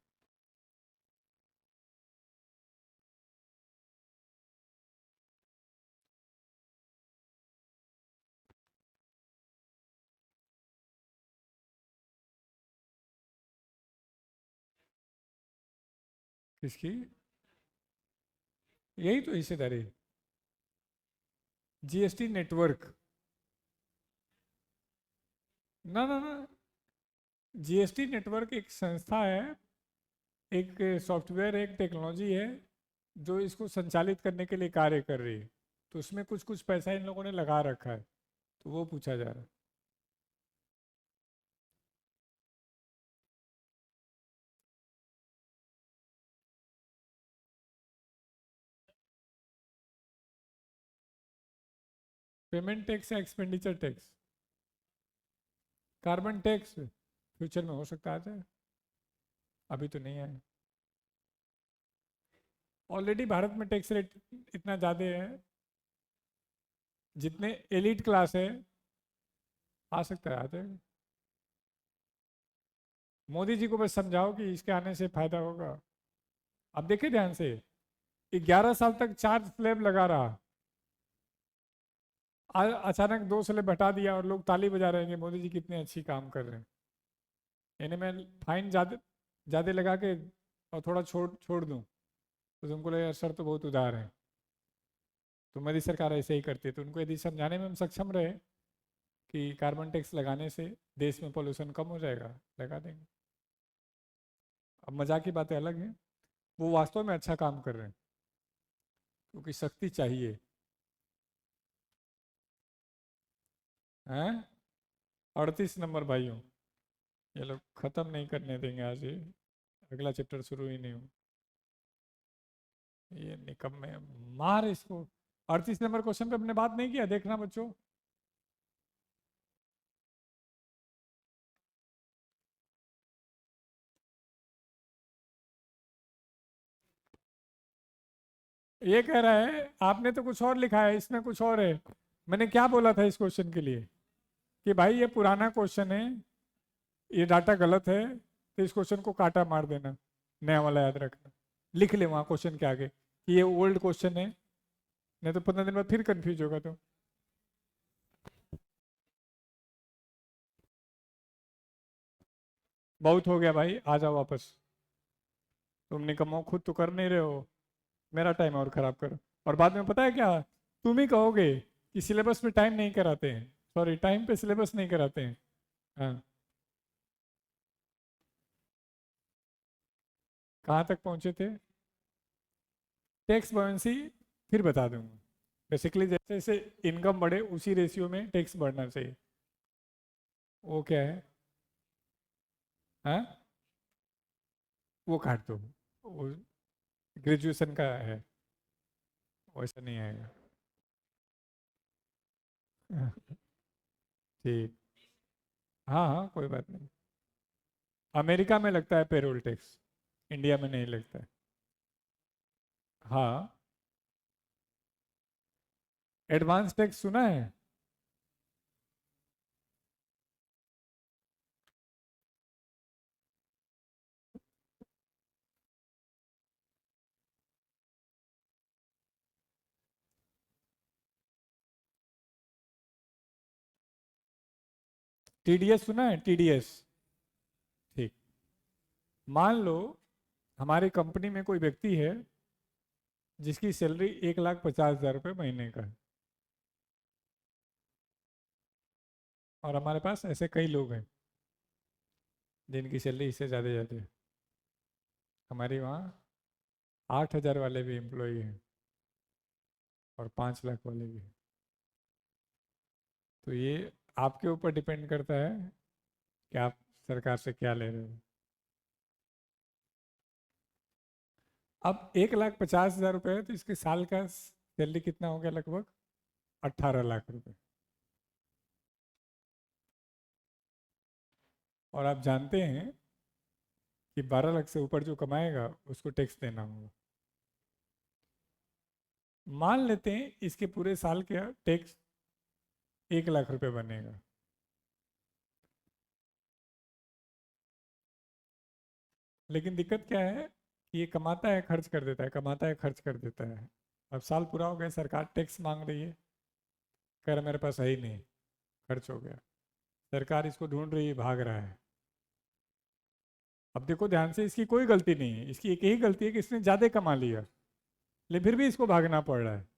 किसकी? यही तो हिस्सेदारी। GST network. ना ना ना, जीएसटी नेटवर्क एक संस्था है, एक सॉफ्टवेयर, एक टेक्नोलॉजी है जो इसको संचालित करने के लिए कार्य कर रही है। तो उसमें कुछ कुछ पैसा इन लोगों ने लगा रखा है, तो वो पूछा जा रहा है। पेमेंट टैक्स या expenditure tax? Carbon tax future में हो सकता है, आ जाए, अभी तो नहीं है। ऑलरेडी भारत में टैक्स रेट इतना ज़्यादा है, जितने एलिट क्लास है आ सकता है, आ जाएगा। मोदी जी को बस समझाओ कि इसके आने से फायदा होगा। अब देखिए ध्यान से, 11 साल तक 4 स्लैब लगा रहा, अचानक 2 स्लैब हटा दिया और लोग ताली बजा रहे हैं कि मोदी जी कितने अच्छी काम कर रहे हैं। यानी मैं फाइन ज़्यादा ज़्यादा लगा के और थोड़ा छोड़ छोड़ दूँ तो तुमको लगेगा सर तो बहुत उदार है। तो मोदी सरकार ऐसे ही करती है। तो उनको यदि समझाने में हम सक्षम रहे कि कार्बन टैक्स लगाने से देश में पोल्यूशन कम हो जाएगा, लगा देंगे। अब मजाक की बातें अलग हैं, वो वास्तव में अच्छा काम कर रहे हैं, क्योंकि शक्ति चाहिए। हैं? 38 नंबर भाइयों, ये लोग खत्म नहीं करने देंगे आज ये, अगला चैप्टर शुरू ही नहीं हो। ये निकम्मे, मार इसको। 38 नंबर क्वेश्चन पे हमने बात नहीं किया, देखना बच्चों। ये कह रहा है आपने तो कुछ और लिखा है, इसमें कुछ और है। मैंने क्या बोला था इस क्वेश्चन के लिए कि भाई ये पुराना क्वेश्चन है, ये डाटा गलत है, तो इस क्वेश्चन को काटा मार देना, नया वाला याद रखना, लिख ले वहां क्वेश्चन के आगे कि ये ओल्ड क्वेश्चन है, नहीं तो 15 दिन बाद फिर कंफ्यूज होगा। तो बहुत हो गया भाई, आ जाओ वापस। तुम निकम्मो खुद तो कर नहीं रहे हो, मेरा टाइम और खराब करो। और बाद में पता है क्या, तुम ही कहोगे कि सिलेबस पे टाइम नहीं कराते हैं, सॉरी टाइम पे सिलेबस नहीं कराते हैं। हाँ, कहाँ तक पहुंचे थे? टैक्स बॉयंसी फिर बता दूंगा। बेसिकली जैसे जैसे इनकम बढ़े उसी रेशियो में टैक्स बढ़ना चाहिए। वो क्या है? हाँ, वो काट दो, वो ग्रेजुएशन का है, वैसा नहीं आएगा। हाँ, ठीक। हाँ हाँ, कोई बात नहीं। अमेरिका में लगता है पेरोल टैक्स, इंडिया में नहीं लगता है। हाँ, एडवांस टैक्स सुना है? टीडीएस सुना है? टीडीएस। ठीक। मान लो हमारी कंपनी में कोई व्यक्ति है जिसकी सैलरी 1,50,000 रुपये महीने का है, और हमारे पास ऐसे कई लोग हैं जिनकी सैलरी इससे ज़्यादा जाती है। हमारी वहाँ 8,000 वाले भी एम्प्लॉई हैं और 5 लाख वाले भी हैं। तो ये आपके ऊपर डिपेंड करता है कि आप सरकार से क्या ले रहे हो। अब 1,50,000 रुपये है, तो इसके साल का सैलरी कितना हो गया? लगभग 18 लाख रुपए। और आप जानते हैं कि 12 लाख से ऊपर जो कमाएगा उसको टैक्स देना होगा। मान लेते हैं इसके पूरे साल का टैक्स 1 लाख रुपए बनेगा। लेकिन दिक्कत क्या है कि ये कमाता है खर्च कर देता है, कमाता है खर्च कर देता है। अब साल पूरा हो गया, सरकार टैक्स मांग रही है, कह रहा मेरे पास है ही नहीं, खर्च हो गया। सरकार इसको ढूंढ रही है, भाग रहा है। अब देखो ध्यान से, इसकी कोई गलती नहीं है, इसकी एक ही गलती है कि इसने ज़्यादा कमा लिया, लेकिन फिर भी इसको भागना पड़ रहा है।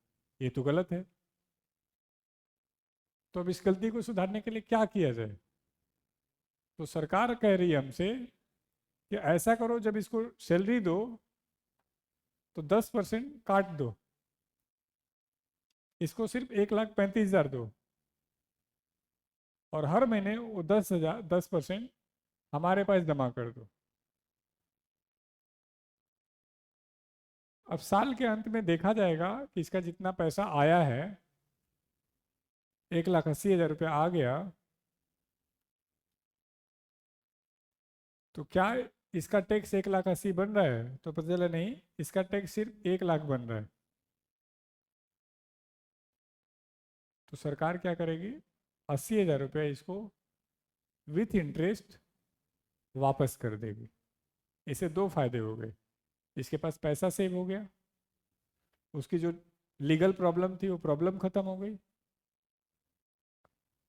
ये तो गलत है। तो अब इस गलती को सुधारने के लिए क्या किया जाए? तो सरकार कह रही है हमसे कि ऐसा करो, जब इसको सैलरी दो तो 10% काट दो, इसको सिर्फ 1,35,000 दो, और हर महीने वो 10% हमारे पास जमा कर दो। अब साल के अंत में देखा जाएगा कि इसका जितना पैसा आया है, 1,80,000 रुपया आ गया, तो क्या इसका टैक्स 1,80,000 बन रहा है? तो पता चला नहीं, इसका टैक्स सिर्फ 1 लाख बन रहा है। तो सरकार क्या करेगी? 80,000 रुपया इसको विथ इंटरेस्ट वापस कर देगी। इससे दो फायदे हो गए, इसके पास पैसा सेव हो गया, उसकी जो लीगल प्रॉब्लम थी वो प्रॉब्लम खत्म हो गई।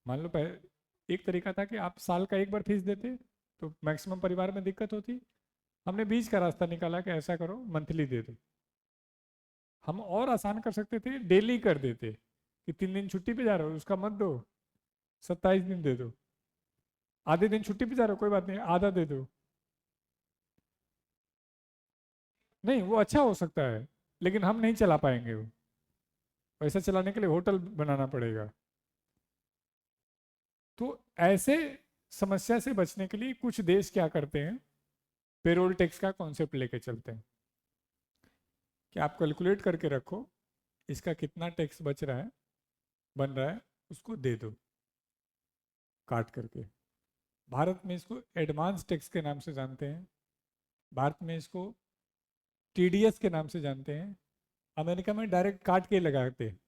मान लो एक तरीका था कि आप साल का एक बार फीस देते तो मैक्सिमम परिवार में दिक्कत होती। हमने बीच का रास्ता निकाला कि ऐसा करो, मंथली दे दो। हम और आसान कर सकते थे, डेली कर देते कि 3 दिन छुट्टी पे जा रहे हो उसका मत दो, 27 दिन दे दो। आधे दिन छुट्टी पे जा रहे हो, कोई बात नहीं, आधा दे दो। नहीं, वो अच्छा हो सकता है, लेकिन हम नहीं चला पाएंगे वो। पैसा चलाने के लिए होटल बनाना पड़ेगा। तो ऐसे समस्या से बचने के लिए कुछ देश क्या करते हैं, पेरोल टैक्स का कॉन्सेप्ट लेके चलते हैं कि आप कैलकुलेट करके रखो इसका कितना टैक्स बच रहा है, बन रहा है, उसको दे दो काट करके। भारत में इसको एडवांस टैक्स के नाम से जानते हैं, भारत में इसको टीडीएस के नाम से जानते हैं। अमेरिका में डायरेक्ट काट के लगाते हैं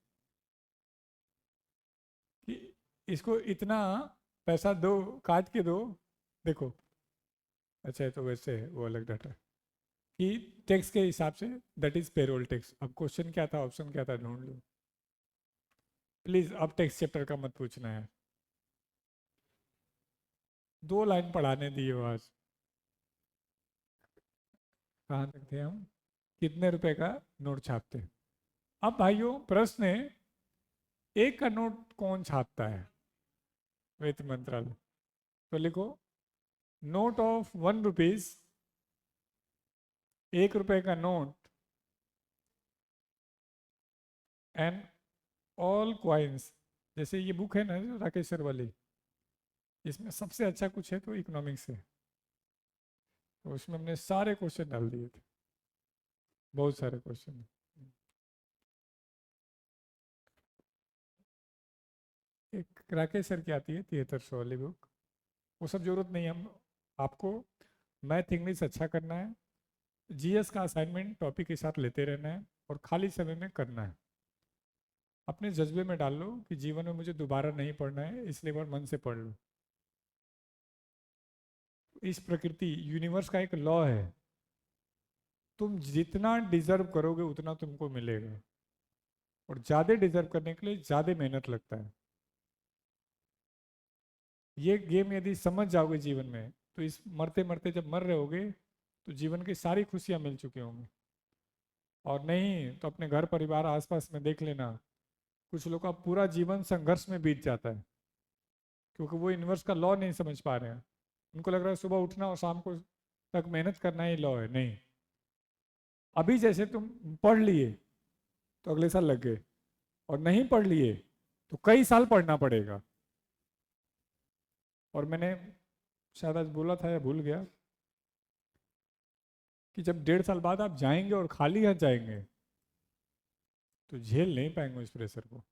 कि इसको इतना पैसा दो, काट के दो। देखो, अच्छा है, तो वैसे है, वो अलग डाटा कि टैक्स के हिसाब से, दैट इज पेरोल टैक्स। अब क्वेश्चन क्या था, ऑप्शन क्या था, ढूंढ लो प्लीज। अब टैक्स चैप्टर का मत पूछना है, 2 लाइन पढ़ाने दिए हो आज। कहाँ तक थे हम? कितने रुपए का नोट छापते हैं? अब भाइयों प्रश्न है, एक का नोट कौन छापता है? वित्त मंत्रालय। तो लिखो, नोट ऑफ 1 रुपीज, 1 रुपए का नोट, एंड ऑल क्वाइंस। जैसे ये बुक है ना जो राकेश सर वाली, इसमें सबसे अच्छा कुछ है तो इकोनॉमिक्स है, तो उसमें हमने सारे क्वेश्चन डाल दिए थे, बहुत सारे क्वेश्चन। एक राकेश सर की आती है 7300 वाली बुक, वो सब जरूरत नहीं है। हम आपको मैथ इंग्लिश अच्छा करना है, जीएस का असाइनमेंट टॉपिक के साथ लेते रहना है, और खाली समय में करना है। अपने जज्बे में डाल लो कि जीवन में मुझे दोबारा नहीं पढ़ना है, इसलिए बार मन से पढ़ लो। इस प्रकृति यूनिवर्स का एक लॉ है, तुम जितना डिजर्व करोगे उतना तुमको मिलेगा, और ज़्यादा डिजर्व करने के लिए ज़्यादा मेहनत लगता है। ये गेम यदि समझ जाओगे जीवन में, तो इस मरते मरते जब मर रहे होगे तो जीवन की सारी खुशियां मिल चुकी होंगी। और नहीं तो अपने घर परिवार आसपास में देख लेना, कुछ लोग का पूरा जीवन संघर्ष में बीत जाता है, क्योंकि वो यूनिवर्स का लॉ नहीं समझ पा रहे हैं। उनको लग रहा है सुबह उठना और शाम को तक मेहनत करना ही लॉ है। नहीं, अभी जैसे तुम पढ़ लिए तो अगले साल लग गए, और नहीं पढ़ लिए तो कई साल पढ़ना पड़ेगा। और मैंने शायद आज बोला था या भूल गया, कि जब 1.5 साल बाद आप जाएंगे और खाली हाथ जाएंगे तो झेल नहीं पाएंगे उस प्रेशर को।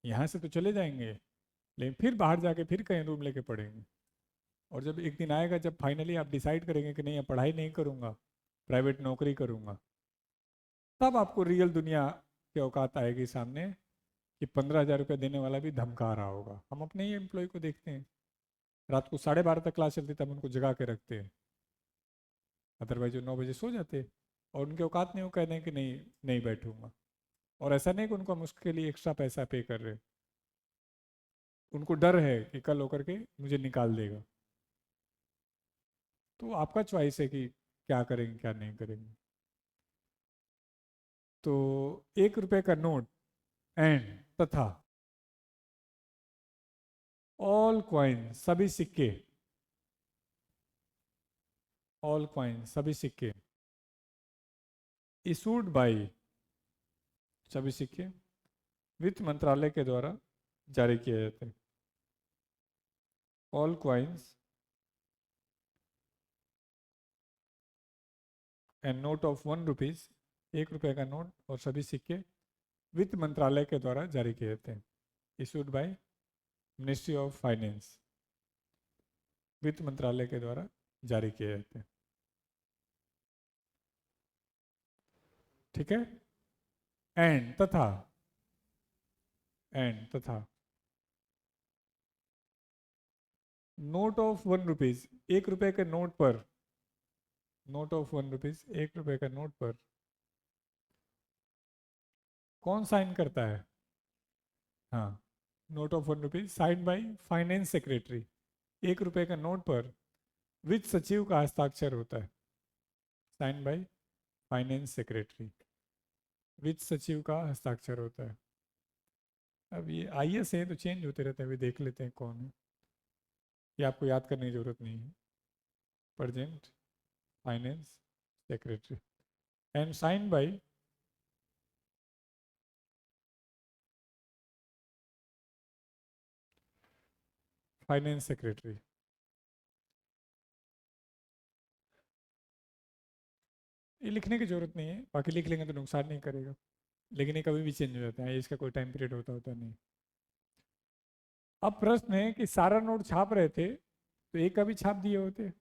यहाँ से तो चले जाएंगे, लेकिन फिर बाहर जाके फिर कहीं रूम लेके पढ़ेंगे। और जब एक दिन आएगा जब फाइनली आप डिसाइड करेंगे कि नहीं अब पढ़ाई नहीं करूँगा, प्राइवेट नौकरी करूँगा, तब आपको रियल दुनिया के औकात आएगी सामने कि 15,000 रुपये देने वाला भी धमका रहा होगा। हम अपने ही एम्प्लॉय को देखते हैं, रात को 12:30 तक क्लास चलती तब उनको जगा के रखते हैं, अदरवाइज वो 9 बजे सो जाते। और उनके औकात नहीं, वो कहते हैं कि नहीं नहीं बैठूंगा। और ऐसा नहीं कि उनको हम उसके लिए एक्स्ट्रा पैसा पे कर रहे हैं, उनको डर है कि कल होकर के मुझे निकाल देगा। तो आपका चॉइस है कि क्या करेंगे क्या नहीं करेंगे। तो 1 रुपए का नोट एंड तथा ऑल कॉइन सभी सिक्के, ऑल कॉइन सभी सिक्के इशूड बाई, सभी सिक्के वित्त मंत्रालय के द्वारा जारी किए जाते हैं। All coins and note of 1 rupees, 1 रुपए का नोट और सभी सिक्के वित्त मंत्रालय के द्वारा जारी किए जाते हैं। Issued by ministry of finance, वित्त मंत्रालय के द्वारा जारी किए जाते हैं। ठीक है। एंड तथा, एंड तथा नोट ऑफ 1 रुपीज, 1 रुपए के नोट पर, नोट ऑफ 1 रुपीज 1 रुपए का नोट पर कौन साइन करता है? हाँ, note of 1 rupees sign by finance secretary. 1 रुपए का नोट पर वित्त सचिव का हस्ताक्षर होता है, साइन बाई फाइनेंस सेक्रेटरी, वित्त सचिव का हस्ताक्षर होता है। अब ये आईएएस है तो चेंज होते रहते हैं, अभी देख लेते हैं कौन है। ये आपको याद करने की जरूरत नहीं है। Present finance secretary and sign by finance secretary. ये लिखने की जरूरत नहीं है, बाकी लिख लेंगे तो नुकसान नहीं करेगा, लेकिन ये कभी भी चेंज हो जाता है, इसका कोई टाइम पीरियड होता होता नहीं। अब प्रश्न है कि सारा नोट छाप रहे थे तो एक का भी छाप दिए होते,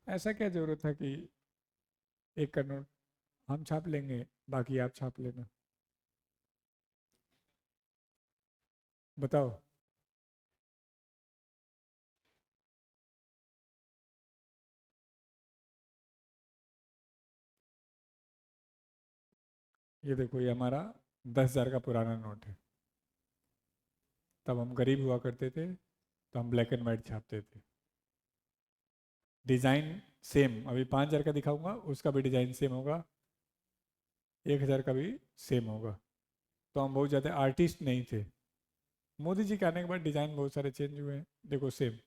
ऐसा क्या जरूरत था कि एक का नोट हम छाप लेंगे बाकी आप छाप लेना? बताओ। ये देखो, ये हमारा 10,000 का पुराना नोट है। तब हम गरीब हुआ करते थे तो हम ब्लैक एंड वाइट छापते थे। डिज़ाइन सेम, अभी 5,000 का दिखाऊंगा उसका भी डिज़ाइन सेम होगा, 1,000 का भी सेम होगा। तो हम बहुत ज़्यादा आर्टिस्ट नहीं थे। मोदी जी के आने के बाद डिज़ाइन बहुत सारे चेंज हुए हैं, देखो सेम।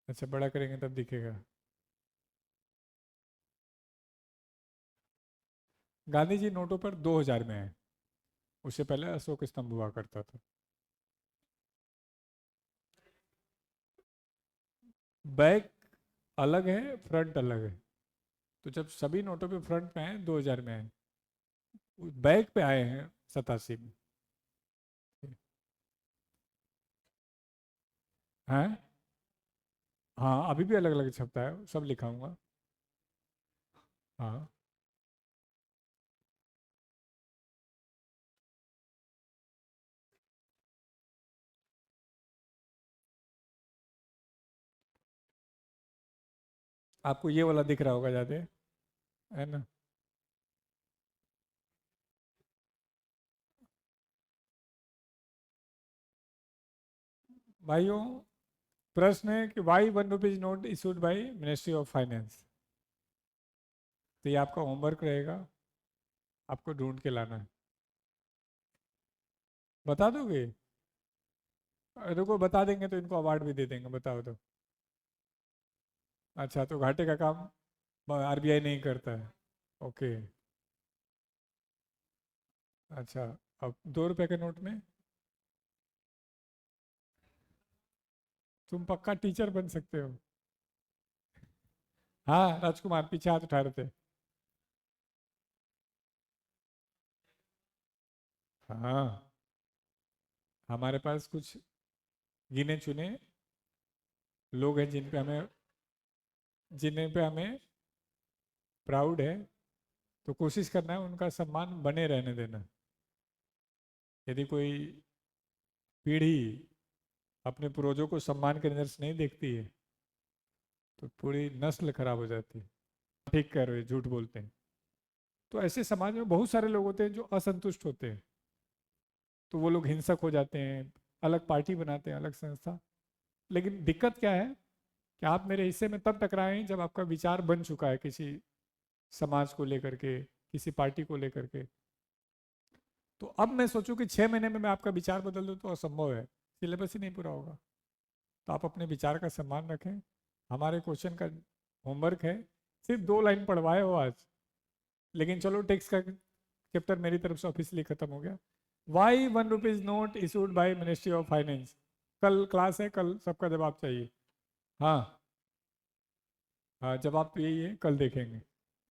अच्छा, बड़ा करेंगे तब दिखेगा। गांधी जी नोटों पर 2,000 में है, उससे पहले अशोक स्तंभ हुआ करता था। बैक अलग है, फ्रंट अलग है। तो जब सभी नोटों पे फ्रंट में आए 2,000 में आए, बैक पे आए हैं 87 में। हैं? हाँ, अभी भी अलग अलग छपता है, सब लिखाऊंगा। हाँ, आपको ये वाला दिख रहा होगा ज़्यादा, है ना? भाइयों, प्रश्न है कि why 1 rupees note issued by ministry of finance. तो ये आपका होमवर्क रहेगा, आपको ढूंढ के लाना है। बता दोगे? रुको, बता देंगे तो इनको अवार्ड भी दे देंगे, बताओ तो। अच्छा, तो घाटे का काम आरबीआई नहीं करता है। ओके। अच्छा, अब 2 रुपए के नोट में तुम पक्का टीचर बन सकते हो। हाँ राजकुमार पीछे हाथ उठा रहे थे। हाँ हमारे पास कुछ गिने चुने लोग हैं जिन पे हमें प्राउड है, तो कोशिश करना है उनका सम्मान बने रहने देना। यदि कोई पीढ़ी अपने पूर्वजों को सम्मान के नजर से नहीं देखती है तो पूरी नस्ल खराब हो जाती है। ठीक कह रहे हो, झूठ बोलते हैं। तो ऐसे समाज में बहुत सारे लोग होते हैं जो असंतुष्ट होते हैं, तो वो लोग हिंसक हो जाते हैं, अलग पार्टी बनाते हैं, अलग संस्था। लेकिन दिक्कत क्या है कि आप मेरे हिस्से में तब टकराए जब आपका विचार बन चुका है किसी समाज को लेकर के, किसी पार्टी को लेकर के। तो अब मैं सोचूं कि 6 महीने में मैं आपका विचार बदल दूं तो असंभव है, सिलेबस ही नहीं पूरा होगा। तो आप अपने विचार का सम्मान रखें। हमारे क्वेश्चन का होमवर्क है, सिर्फ 2 लाइन पढ़वाए हो आज, लेकिन चलो टेक्स्ट का चैप्टर मेरी तरफ से ऑफिशियली खत्म हो गया। Why 1 rupees note issued by ministry of finance. कल क्लास है, कल सबका जवाब चाहिए। हाँ हाँ जवाब तो यही है, कल देखेंगे।